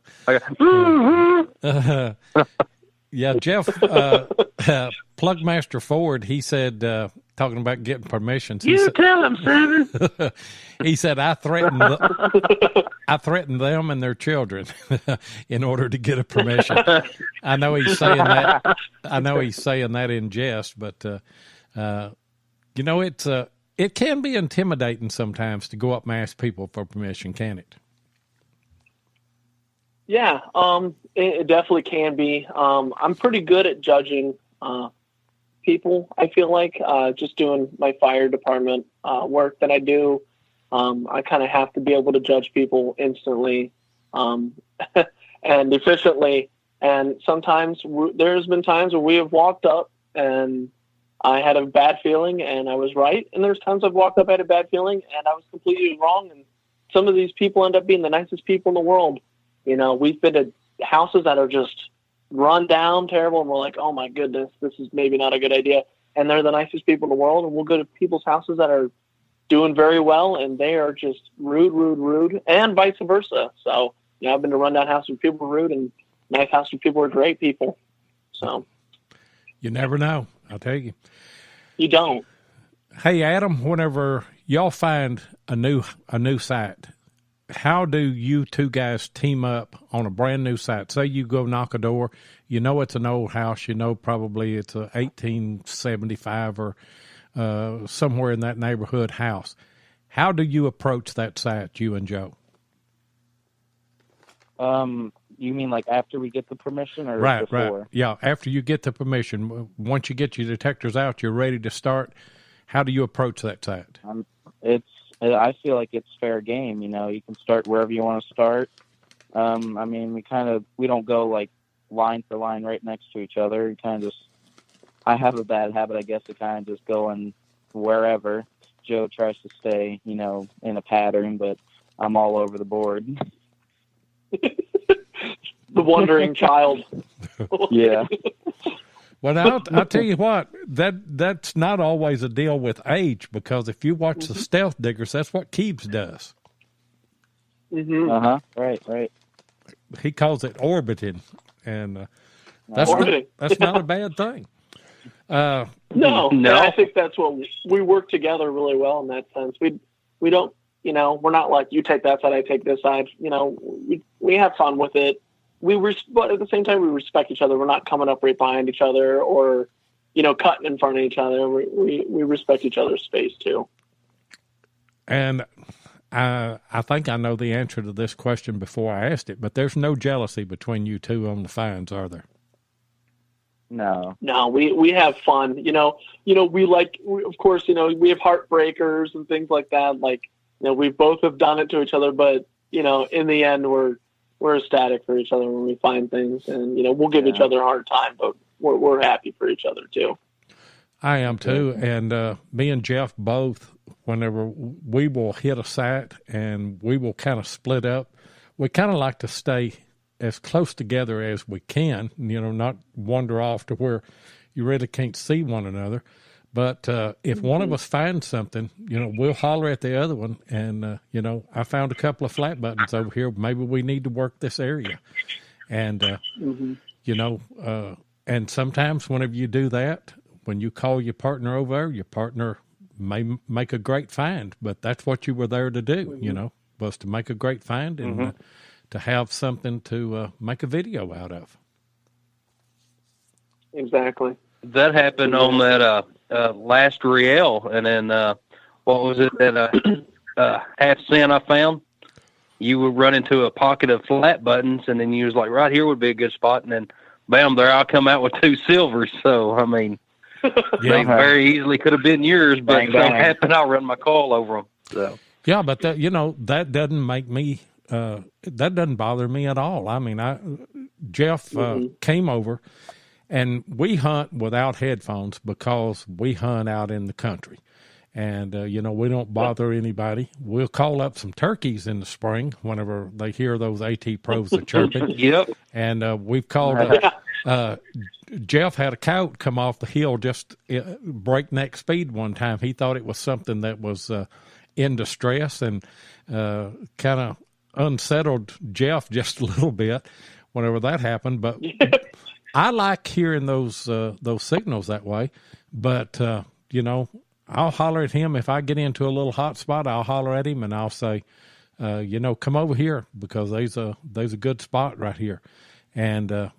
Yeah, Jeff, Plugmaster Ford, he said, talking about getting permissions. Tell him, Seven. He said, I threatened them and their children in order to get a permission. I know he's saying that. I know he's saying that in jest, but it can be intimidating sometimes to go up and ask people for permission, can it? Yeah, it definitely can be. I'm pretty good at judging people, I feel like, just doing my fire department work that I do. I kind of have to be able to judge people instantly and efficiently. And sometimes there's been times where we have walked up and I had a bad feeling and I was right. And there's times I've walked up, had a bad feeling, and I was completely wrong. And some of these people end up being the nicest people in the world. We've been to houses that are just run down, terrible, and we're like, oh my goodness, this is maybe not a good idea. And they're the nicest people in the world. And we'll go to people's houses that are doing very well, and they are just rude, and vice versa. So, I've been to rundown houses where people were rude, and nice houses where people were great people. So, you never know. I'll tell you. You don't. Hey, Adam, whenever y'all find a new site, how do you two guys team up on a brand new site? Say you go knock a door, it's an old house, probably it's a 1875 or somewhere in that neighborhood house. How do you approach that site, you and Joe? You mean like after we get the permission or before? Right. Yeah, after you get the permission. Once you get your detectors out, you're ready to start. How do you approach that site? I feel like it's fair game. You can start wherever you want to start. We don't go like line for line right next to each other. I have a bad habit, I guess, of kind of just going wherever. Joe tries to stay, in a pattern, but I'm all over the board. The wandering child. Yeah. Well, I'll tell you what, that's not always a deal with age, because if you watch the Stealth Diggers, that's what Keebs does. Mm-hmm. Uh-huh. Right. He calls it orbiting, and that's not a bad thing. No, I think that's what we work together really well in that sense. We don't, we're not like you take that side, I take this side. We have fun with it. But at the same time, we respect each other. We're not coming up right behind each other or, cutting in front of each other. We respect each other's space too. And I think I know the answer to this question before I asked it, but there's no jealousy between you two on the finds, are there? No, we have fun. We like, of course, we have heartbreakers and things like that. Like, we both have done it to each other, but in the end, we're ecstatic for each other when we find things, and we'll give each other a hard time, but we're happy for each other too. I am too, and me and Jeff both. Whenever we will hit a site and we will kind of split up, we kind of like to stay as close together as we can, not wander off to where you really can't see one another. But if one of us finds something, we'll holler at the other one. And, I found a couple of flat buttons over here. Maybe we need to work this area. And, and sometimes whenever you do that, when you call your partner over, your partner may make a great find, but that's what you were there to do, was to make a great find and to have something to make a video out of. Exactly. That happened on that last Riel, and then what was it, that half cent I found? You would run into a pocket of flat buttons, and then you was like, right here would be a good spot, and then bam, there I'll come out with 2 silvers. So, I mean, they very easily could have been yours, but if something happened, I'll run my coil over them. So. Yeah, but that, that doesn't make me, that doesn't bother me at all. I mean, Jeff came over, and we hunt without headphones because we hunt out in the country. And, we don't bother anybody. We'll call up some turkeys in the spring whenever they hear those AT pros are chirping. Yep. And we've called Jeff had a coyote come off the hill just breakneck speed one time. He thought it was something that was in distress and kind of unsettled Jeff just a little bit whenever that happened. But I like hearing those signals that way. But, I'll holler at him. If I get into a little hot spot, I'll holler at him and I'll say, come over here because there's a good spot right here. And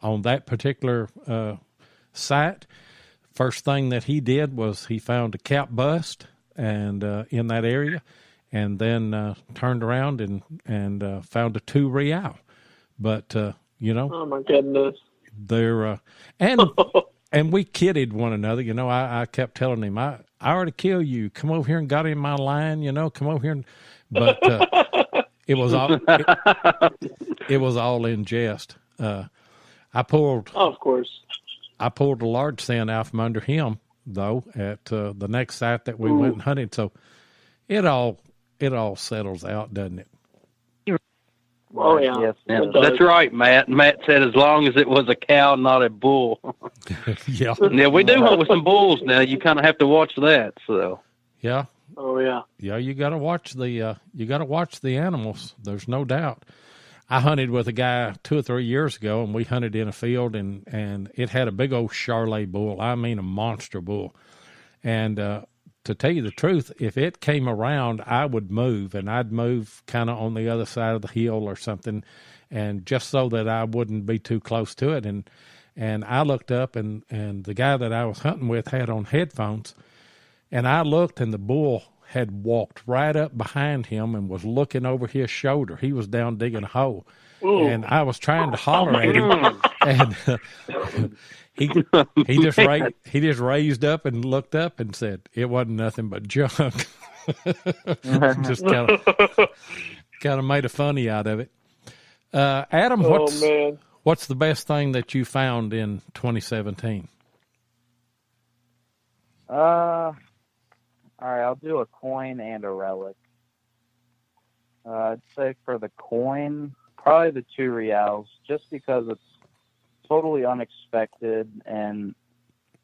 on that particular site, first thing that he did was he found a cap bust and in that area, and then turned around and found a 2 real. But oh my goodness, they're and we kidded one another. I kept telling him, I already killed you. Come over here and got in my line. Come over here. But it was all it was all in jest. I pulled a large sand out from under him though at the next site that we went and hunted. So it all settles out, doesn't it? Oh yeah, yes, that's right, Matt. Matt said as long as it was a cow, not a bull. Yeah. Yeah, we do hunt with some bulls now. You kind of have to watch that. So. Yeah. Oh yeah. Yeah, you got to watch the animals. There's no doubt. I hunted with a guy 2 or 3 years ago, and we hunted in a field, and it had a big old Charolais bull. I mean, a monster bull. And to tell you the truth, if it came around, I would move, and I'd move kind of on the other side of the hill or something, and just so that I wouldn't be too close to it. And I looked up, and the guy that I was hunting with had on headphones, and I looked, and the bull had walked right up behind him and was looking over his shoulder. He was down digging a hole. Ooh. And I was trying to holler at him, and he just raised up and looked up and said it wasn't nothing but junk. Just kind of made a funny out of it. Adam, what's the best thing that you found in 2017? All right, I'll do a coin and a relic. I'd say for the coin, probably the 2 reals, just because it's totally unexpected and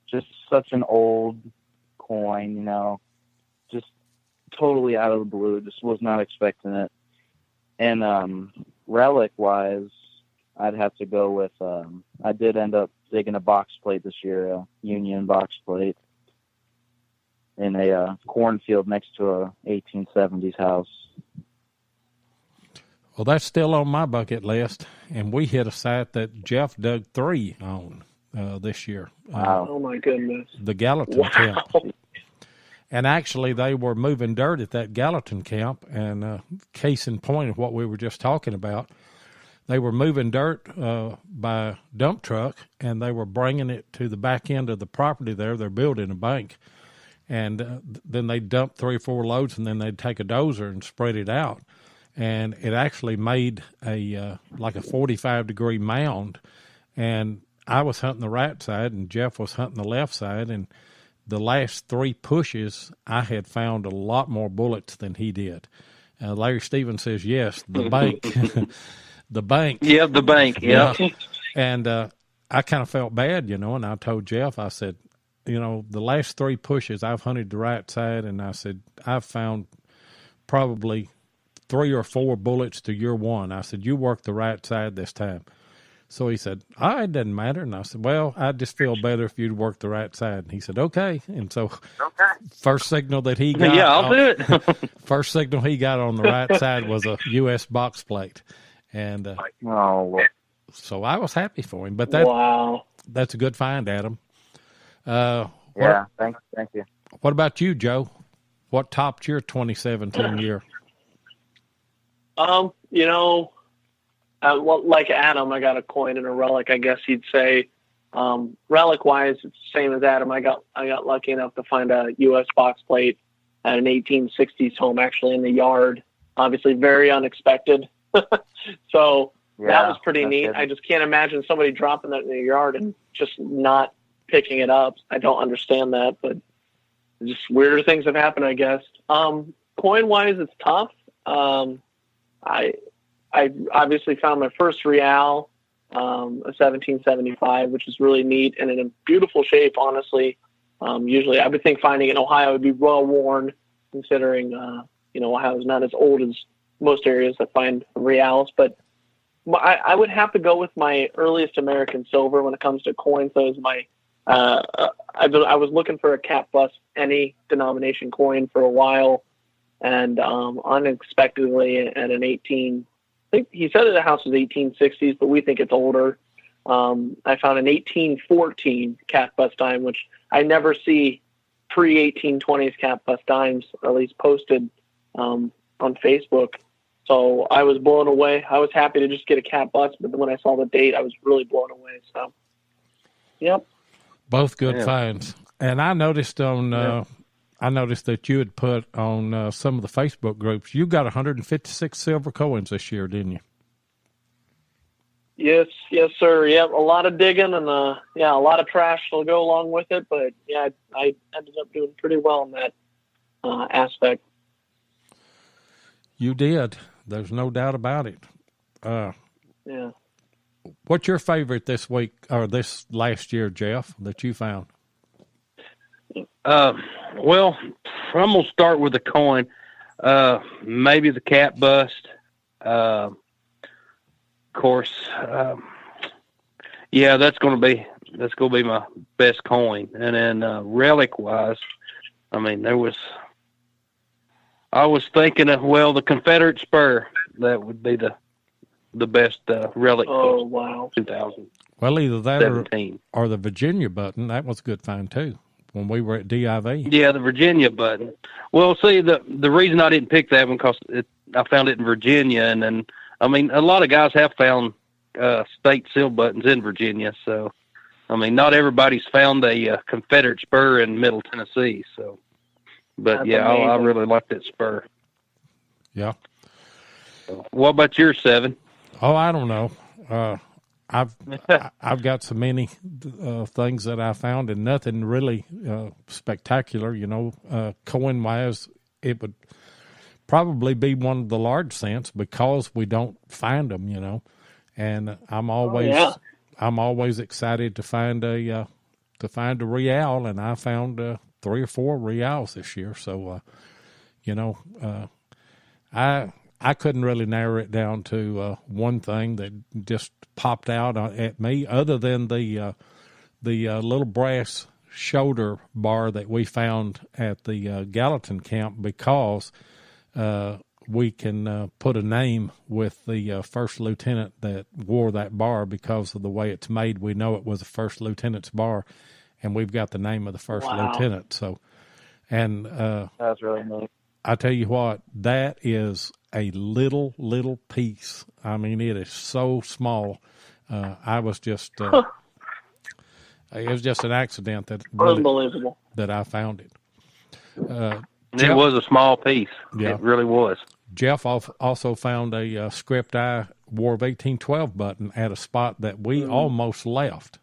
just such an old coin, just totally out of the blue. Just was not expecting it. And relic-wise, I'd have to go with. I did end up digging a box plate this year, a Union box plate, in a cornfield next to a 1870s house. Well, that's still on my bucket list, and we hit a site that Jeff dug 3 on this year. Wow. Oh, my goodness. The Gallatin camp. And actually, they were moving dirt at that Gallatin camp, and case in point of what we were just talking about, they were moving dirt by dump truck, and they were bringing it to the back end of the property there. They're building a bank. And then they'd dump 3 or 4 loads, and then they'd take a dozer and spread it out. And it actually made a like a 45-degree mound. And I was hunting the right side, and Jeff was hunting the left side. And the last 3 pushes, I had found a lot more bullets than he did. Larry Stevens says, yes, the bank. The bank. Yeah, the bank, yeah. And I kind of felt bad, and I told Jeff, I said, the last 3 pushes, I've hunted the right side, and I said, I've found probably 3 or 4 bullets to your 1. I said, you work the right side this time. So he said, it doesn't matter. And I said, well, I'd just feel better if you'd work the right side. And he said, okay. And so first signal that he got. Yeah, I'll do it. First signal he got on the right side was a U.S. box plate. And so I was happy for him. But that's a good find, Adam. Yeah, thank you. What about you, Joe? What topped your 2017 year? Like Adam, I got a coin and a relic, I guess you'd say. Relic-wise, it's the same as Adam. I got lucky enough to find a U.S. box plate at an 1860s home, actually in the yard. Obviously, very unexpected. So that was pretty neat. Good. I just can't imagine somebody dropping that in their yard and just not picking it up. I don't understand that, but just weirder things have happened, I guess. Coin-wise, it's tough. I obviously found my first real, a 1775, which is really neat and in a beautiful shape, honestly. Usually I would think finding it in Ohio would be well worn, considering, Ohio is not as old as most areas that find reals. But I would have to go with my earliest American silver when it comes to coins. Those I was looking for a cap bust, any denomination coin for a while, and unexpectedly at an 18. I think he said that the house was 1860s, but we think it's older. I found an 1814 cap bust dime, which I never see pre-1820s cap bust dimes, at least posted on Facebook. So I was blown away. I was happy to just get a cap bust, but when I saw the date, I was really blown away. So, yep. Both good finds. And I noticed I noticed that you had put on some of the Facebook groups, you got 156 silver coins this year, didn't you? Yes, sir. Yep, a lot of digging and a lot of trash will go along with it. But yeah, I ended up doing pretty well in that aspect. You did. There's no doubt about it. Yeah. What's your favorite this week or this last year, Jeff, that you found? Well, I'm going to start with the coin. Maybe the cap bust. Of course, that's going to be my best coin. And then, relic wise, I was thinking of, the Confederate spur. That would be the best, relic. Oh, wow. 2000. Well, either that or the Virginia button. That was a good find too. When we were at DIV. Yeah, the Virginia button. Well, see, the reason I didn't pick that one because I found it in Virginia, and then a lot of guys have found state seal buttons in Virginia. So, not everybody's found a Confederate spur in Middle Tennessee. So, but I really like that spur. Yeah. So, what about your 7? Oh, I don't know. I've got so many things that I found, and nothing really spectacular. Coin wise, it would probably be one of the large cents because we don't find them. And I'm always excited to find a real, and I found 3 or 4 reals this year. So, I couldn't really narrow it down to one thing that just popped out at me, other than the little brass shoulder bar that we found at the Gallatin camp, because we can put a name with the first lieutenant that wore that bar. Because of the way it's made, we know it was a first lieutenant's bar, and we've got the name of the first lieutenant. So, and that's really neat. I tell you what, that is a little piece. I mean, it is so small. I was just, it was just an accident that unbelievable that I found it. It was a small piece. Yeah. It really was. Jeff also found a Script I War of 1812 button at a spot that we almost left.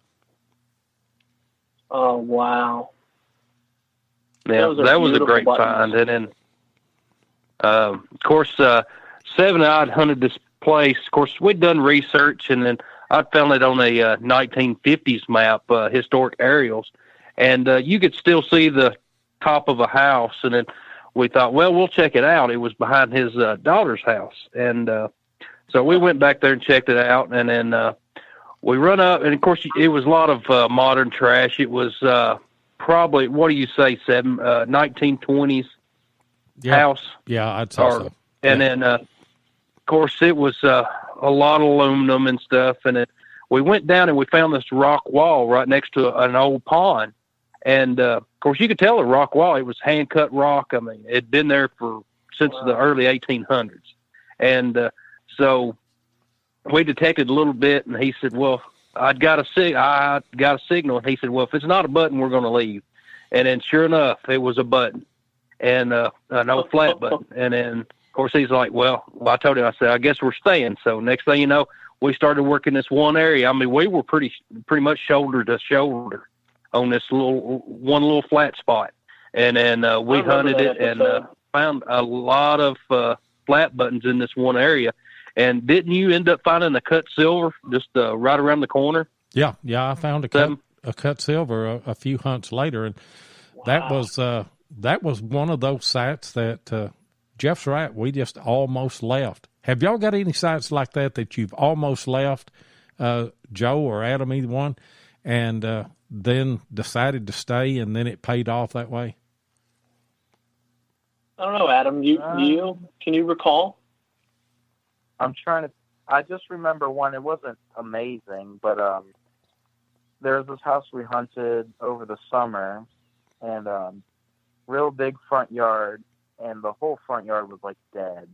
Oh, wow. Yeah, that was a great find. And then, of course, Seven and I had hunted this place. Of course, we'd done research, and then I'd found it on a 1950s map, historic aerials. And you could still see the top of a house. And then we thought, well, we'll check it out. It was behind his daughter's house. And so we went back there and checked it out. And then we run up, and, of course, it was a lot of modern trash. It was probably, what do you say, 1920s house? Yeah, I'd say so. And then, of course, it was a lot of aluminum and stuff. And we went down and we found this rock wall right next to an old pond. And, of course, you could tell the rock wall, it was hand-cut rock. I mean, it'd been there since the early 1800s. And so we detected a little bit, and he said, well, I got a signal. And he said, well, if it's not a button, we're going to leave. And then sure enough, it was a button, and an old flat button. And then, of course, he's like, well, I told him, I said, I guess we're staying. So next thing you know, we started working this one area. I mean, we were pretty much shoulder to shoulder on this one little flat spot. And then we hunted it and found a lot of flat buttons in this one area. And didn't you end up finding a cut silver just right around the corner? Yeah, I found a cut silver a few hunts later, and that was one of those sites that Jeff's right. We just almost left. Have y'all got any sites like that you've almost left, Joe or Adam, either one, and then decided to stay, and then it paid off that way? I don't know, Adam. Can you recall? I just remember one. It wasn't amazing, but there was this house we hunted over the summer, and real big front yard, and the whole front yard was like dead.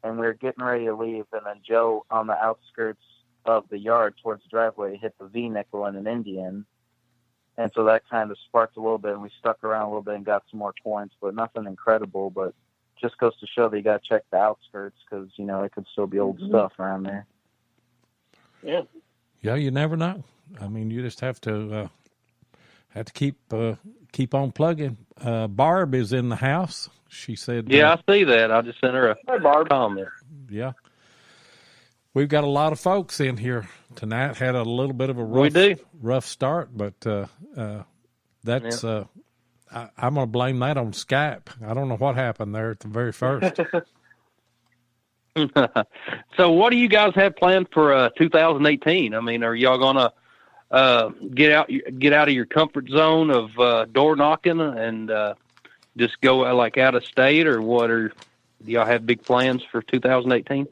And we were getting ready to leave, and then Joe, on the outskirts of the yard towards the driveway, hit the V-nickel in an Indian. And so that kind of sparked a little bit, and we stuck around a little bit and got some more points, but nothing incredible. But just goes to show that you got to check the outskirts, because, it could still be old stuff around there. Yeah. Yeah, you never know. I mean, you just have to keep on plugging. Barb is in the house. She said, yeah, I see that. I just sent her a comment. Yeah. We've got a lot of folks in here tonight. Had a little bit of a rough start, but that's I'm going to blame that on Skype. I don't know what happened there at the very first. So what do you guys have planned for 2018? I mean, are y'all going to get out of your comfort zone of door knocking and just go like out of state, or what? Or do y'all have big plans for 2018?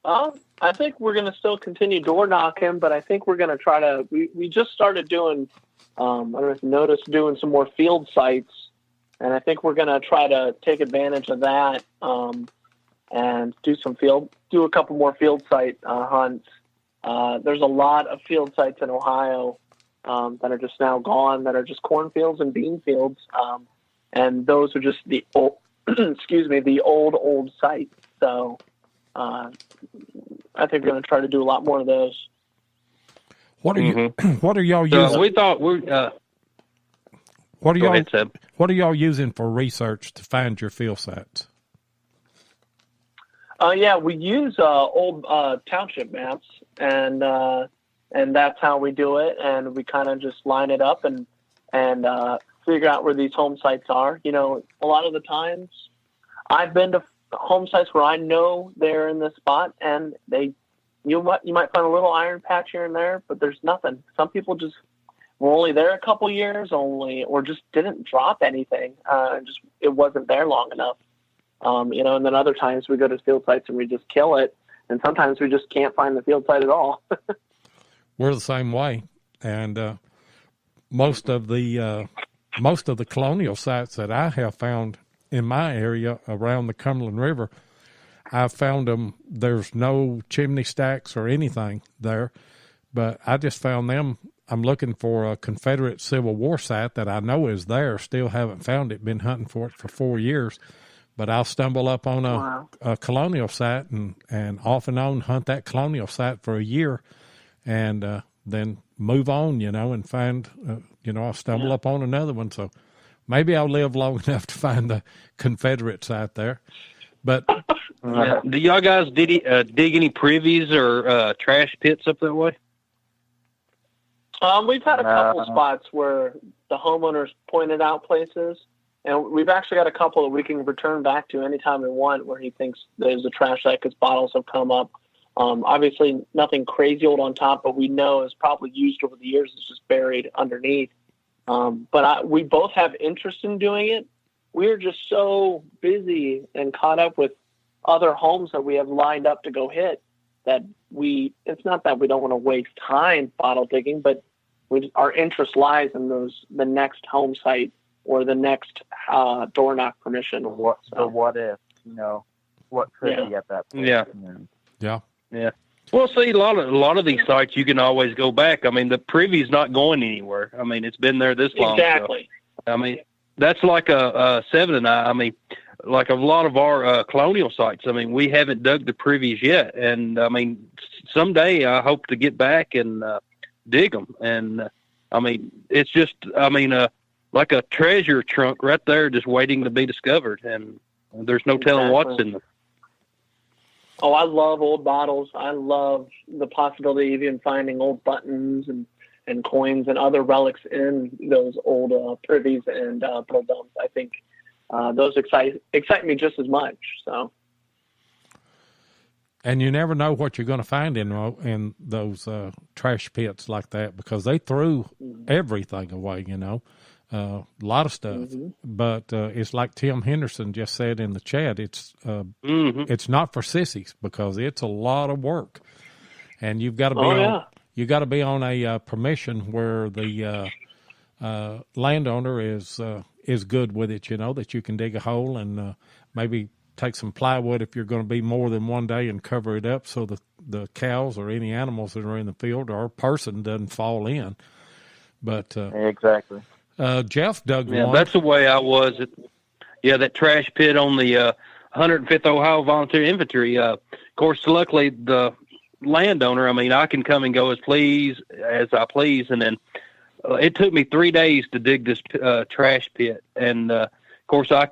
I think we're going to still continue door knocking, but I think we're going to try to. We just started doing. I don't know if you noticed, doing some more field sites, and I think we're going to try to take advantage of that and do a couple more field site hunts. There's a lot of field sites in Ohio that are just now gone, that are just cornfields and bean fields, and those are just the old, the old sites. So I think we're going to try to do a lot more of those. What are you? What are y'all using? We thought What are y'all using for research to find your field sites? Yeah, we use old township maps, and that's how we do it. And we kind of just line it up and figure out where these home sites are. A lot of the times, I've been to home sites where I know they're in this spot, and you might find a little iron patch here and there, but there's nothing. Some people just were only there a couple years or just didn't drop anything. It wasn't there long enough. And then other times we go to field sites and we just kill it. And sometimes we just can't find the field site at all. We're the same way. And most of the colonial sites that I have found in my area around the Cumberland River, I've found them. There's no chimney stacks or anything there, but I just found them. I'm looking for a Confederate Civil War site that I know is there. Still haven't found it. Been hunting for it for 4 years, but I'll stumble up on a colonial site and off and on hunt that colonial site for a year, and then move on, and find, I'll stumble up on another one. So maybe I'll live long enough to find the Confederate site there. But do y'all guys dig any privies or trash pits up that way? We've had a couple spots where the homeowners pointed out places, and we've actually got a couple that we can return back to anytime we want where he thinks there's a trash site because bottles have come up. Obviously, nothing crazy old on top, but we know is probably used over the years. It's just buried underneath. But we both have interest in doing it. We're just so busy and caught up with other homes that we have lined up to go hit that it's not that we don't want to waste time bottle digging, but our interest lies in the next home site or the next door knock permission. What if, what could be at that point? Yeah. Well, see, a lot of these sites you can always go back. I mean, the privy's not going anywhere. I mean, it's been there this long. Exactly. So, I mean, that's like a 7 and I mean, like a lot of our colonial sites. I mean, we haven't dug the privies yet, and I mean, someday I hope to get back and dig them. And I mean, it's just, like a treasure trunk right there, just waiting to be discovered. And there's no telling what's in them. Oh, I love old bottles. I love the possibility of even finding old buttons and coins and other relics in those old privies and pearl dumps. I think those excite me just as much. So, and you never know what you're going to find in those trash pits like that because they threw everything away. A lot of stuff, but it's like Tim Henderson just said in the chat. It's not for sissies because it's a lot of work, and you've got to be on a permission where the landowner is good with it. That you can dig a hole and maybe take some plywood if you're going to be more than one day and cover it up so the cows or any animals that are in the field or a person doesn't fall in. But exactly. Jeff dug one. That's the way I was. That trash pit on the 105th Ohio Volunteer Infantry. Of course, luckily the landowner, I can come and go as I please. And then it took me 3 days to dig this trash pit. And of course, I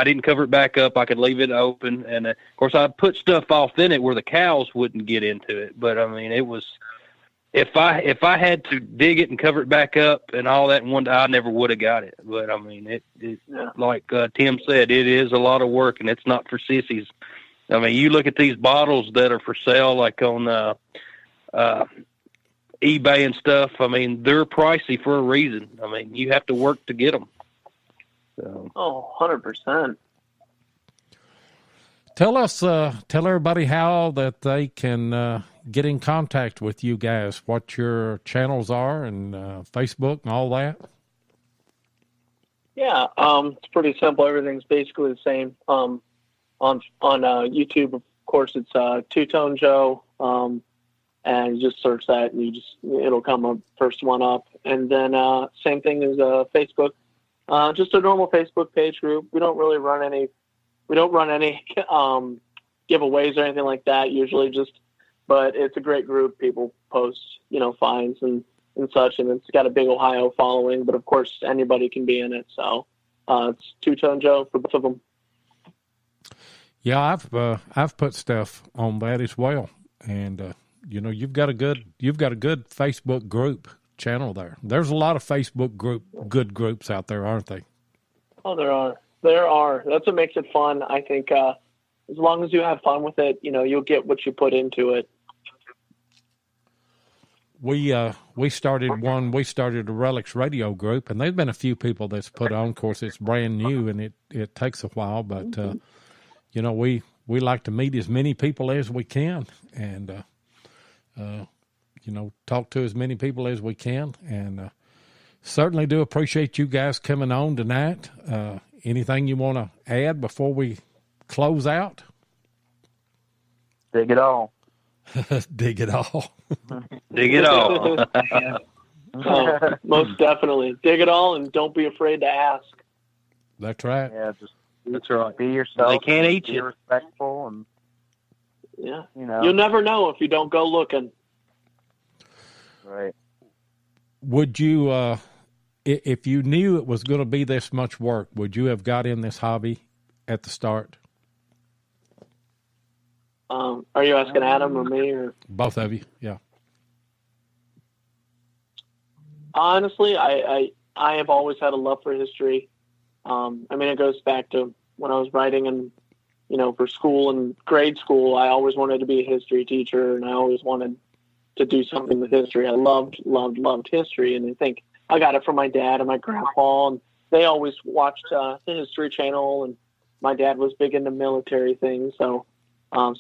didn't cover it back up. I could leave it open. And of course, I put stuff off in it where the cows wouldn't get into it. But it was. If I had to dig it and cover it back up and all that in one day, I never would have got it. But like Tim said, it is a lot of work and it's not for sissies. You look at these bottles that are for sale, like on eBay and stuff. They're pricey for a reason. You have to work to get them. So. 100%. Tell everybody how that they can get in contact with you guys, what your channels are and Facebook and all that. Yeah, it's pretty simple. Everything's basically the same. On YouTube, of course, it's Two-Tone Joe, and you just search that and it'll come up first one up. And then same thing as Facebook, just a normal Facebook page group. We don't run any giveaways or anything like that. Usually but it's a great group. People post, finds and such, and it's got a big Ohio following, but of course anybody can be in it. So it's Two-Tone Joe for both of them. Yeah, I've put stuff on that as well, and you've got a good Facebook group channel there. There's a lot of Facebook good groups out there, aren't they? Oh, there are. That's what makes it fun. I think as long as you have fun with it, you'll get what you put into it. We started a Relics radio group, and there's been a few people that's put on. Of course, it's brand new, and it takes a while, but we like to meet as many people as we can, and talk to as many people as we can, and certainly do appreciate you guys coming on tonight. Anything you want to add before we close out? Dig it all. Dig it all. Dig it all. Oh, most definitely. Dig it all, and don't be afraid to ask. That's right. Yeah, That's right. Be yourself. They can't eat be you. respectful, and you'll never know if you don't go looking. Right. Would you, if you knew it was going to be this much work, would you have got in this hobby at the start? Are you asking Adam or me, or both of you? Yeah. Honestly, I have always had a love for history. It goes back to when I was writing and, for school and grade school, I always wanted to be a history teacher, and I always wanted to do something with history. I loved history, and I think I got it from my dad and my grandpa, and they always watched the History Channel, and my dad was big into military things, so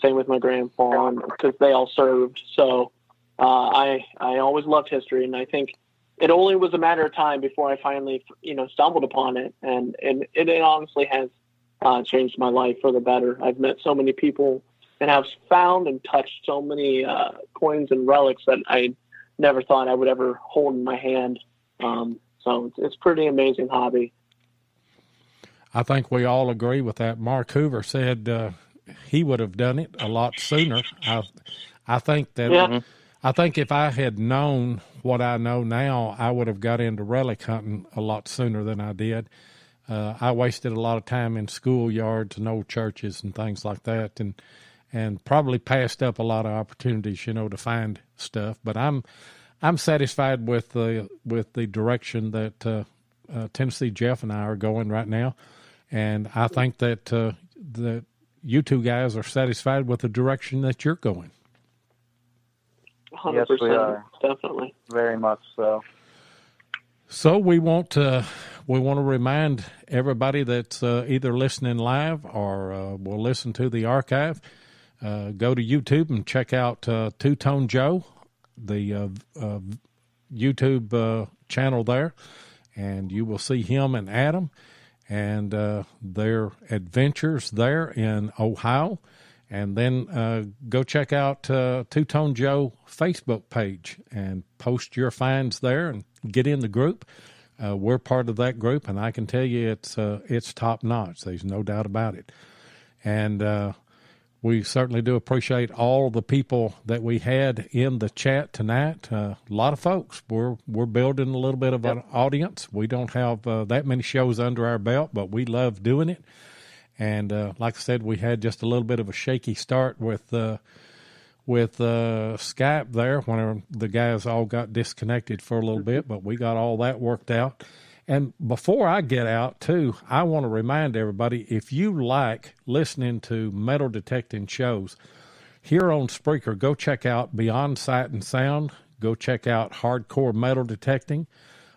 same with my grandpa, because they all served. So I always loved history, and I think it only was a matter of time before I finally, stumbled upon it, and it honestly has changed my life for the better. I've met so many people and have found and touched so many coins and relics that I never thought I would ever hold in my hand. So it's pretty amazing hobby. I think we all agree with that. Mark Hoover said he would have done it a lot sooner. I think that. Yeah. I think if I had known what I know now, I would have got into relic hunting a lot sooner than I did. I wasted a lot of time in schoolyards and old churches and things like that, and probably passed up a lot of opportunities, to find stuff. But I'm satisfied with the direction that Tennessee Jeff and I are going right now, and I think that that you two guys are satisfied with the direction that you're going. 100%, yes, we are. Definitely. Very much so. So we want to remind everybody that's either listening live or will listen to the archive, go to YouTube and check out Two-Tone Joe, the YouTube channel there, and you will see him and Adam and their adventures there in Ohio. And then go check out Two-Tone Joe Facebook page and post your finds there and get in the group. We're part of that group, and I can tell you it's top notch. There's no doubt about it. And we certainly do appreciate all the people that we had in the chat tonight. A lot of folks. We're building a little bit of an audience. We don't have that many shows under our belt, but we love doing it. And like I said, we had just a little bit of a shaky start with Skype there when the guys all got disconnected for a little bit, but we got all that worked out. And before I get out, too, I want to remind everybody, if you like listening to metal detecting shows, here on Spreaker, go check out Beyond Sight and Sound. Go check out Hardcore Metal Detecting,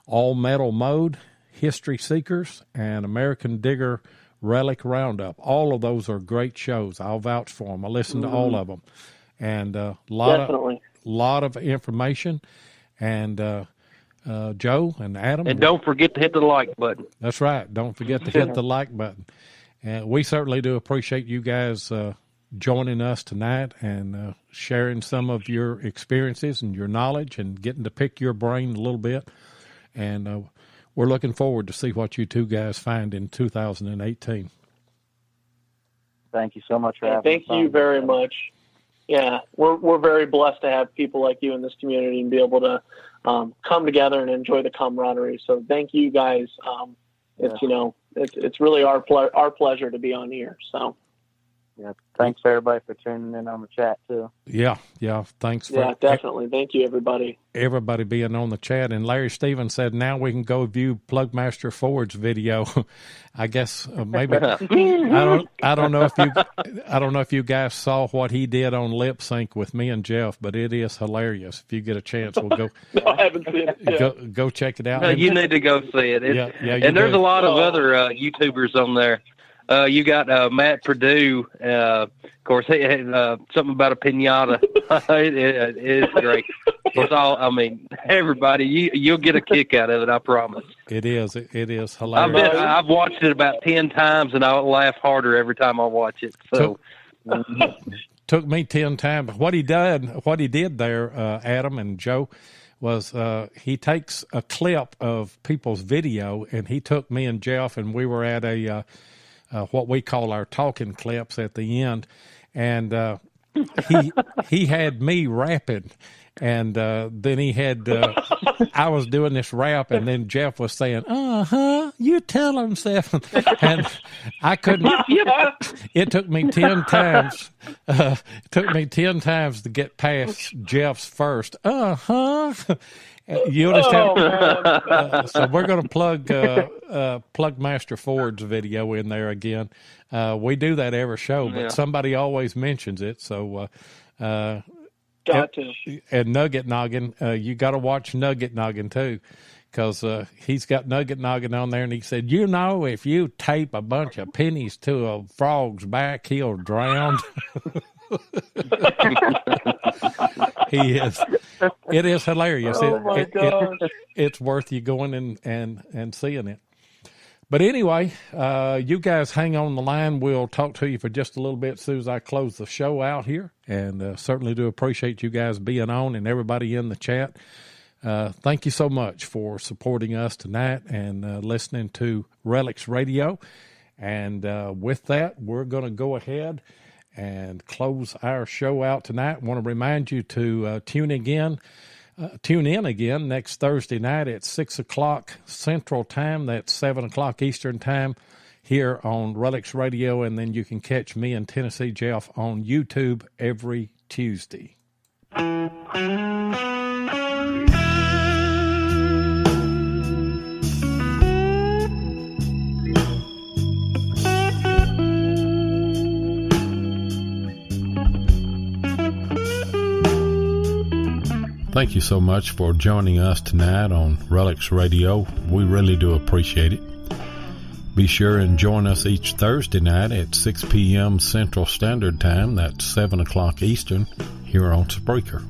All Metal Mode, History Seekers, and American Digger Relic Roundup. All of those are great shows. I'll vouch for them. I listen to all of them. And a lot of information. And Joe and Adam. And don't forget to hit the like button. That's right. Don't forget to hit the like button. And we certainly do appreciate you guys joining us tonight and sharing some of your experiences and your knowledge and getting to pick your brain a little bit. And we're looking forward to see what you two guys find in 2018. Thank you so much for having us. Thank you very much. Yeah, we're very blessed to have people like you in this community and be able to come together and enjoy the camaraderie. So thank you guys. It's really our pleasure to be on here. So Yeah. Thanks everybody for tuning in on the chat too. Yeah. Thanks for Yeah, definitely. Thank you, everybody. everybody being on the chat. And Larry Stevens said, now we can go view Plugmaster Ford's video. I guess maybe I don't know if you guys saw what he did on Lip Sync with me and Jeff, but it is hilarious. If you get a chance, we'll go. No, I haven't seen it yet. Go check it out. No, you need to go see it. Yeah, and there's a lot of other YouTubers on there. You got Matt Purdue. Of course, he had something about a pinata. it is great. It's all. I mean, everybody, you'll get a kick out of it. I promise. It is. It is hilarious. I've watched it about 10 times, and I'll laugh harder every time I watch it. So. Took me 10 times. What he did there, Adam and Joe, was he takes a clip of people's video, and he took me and Jeff, and we were at a what we call our talking clips at the end, and he had me rapping, and then he had I was doing this rap, and then Jeff was saying, you tell him, Stephen, and I couldn't. It took me 10 times. To get past Jeff's first. You understand? So we're going to plug Master Ford's video in there again. We do that every show, but somebody always mentions it. So, Got to. And Nugget Noggin, you got to watch Nugget Noggin too, because he's got Nugget Noggin on there, and he said, if you tape a bunch of pennies to a frog's back, he'll drown. He is. It is hilarious. Oh my gosh. It's worth you going and seeing it. But anyway, you guys hang on the line. We'll talk to you for just a little bit as soon as I close the show out here. And certainly do appreciate you guys being on and everybody in the chat. Thank you so much for supporting us tonight and listening to Relics Radio. And with that, we're going to go ahead and close our show out tonight. I want to remind you to tune in again next Thursday night at 6 o'clock Central Time. That's 7 o'clock Eastern Time here on Relics Radio. And then you can catch me and Tennessee Jeff on YouTube every Tuesday. Thank you so much for joining us tonight on Relics Radio. We really do appreciate it. Be sure and join us each Thursday night at 6 p.m. Central Standard Time. That's 7 o'clock Eastern here on Spreaker.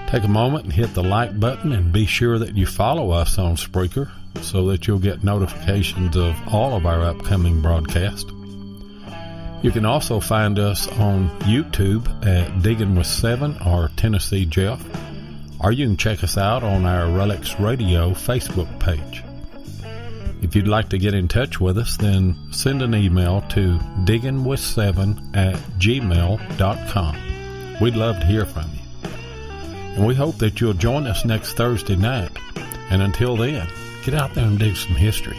Take a moment and hit the like button, and be sure that you follow us on Spreaker so that you'll get notifications of all of our upcoming broadcasts. You can also find us on YouTube at Digging with 7 or Tennessee Jeff, or you can check us out on our Relics Radio Facebook page. If you'd like to get in touch with us, then send an email to diggingwith7@gmail.com. We'd love to hear from you. And we hope that you'll join us next Thursday night. And until then, get out there and dig some history.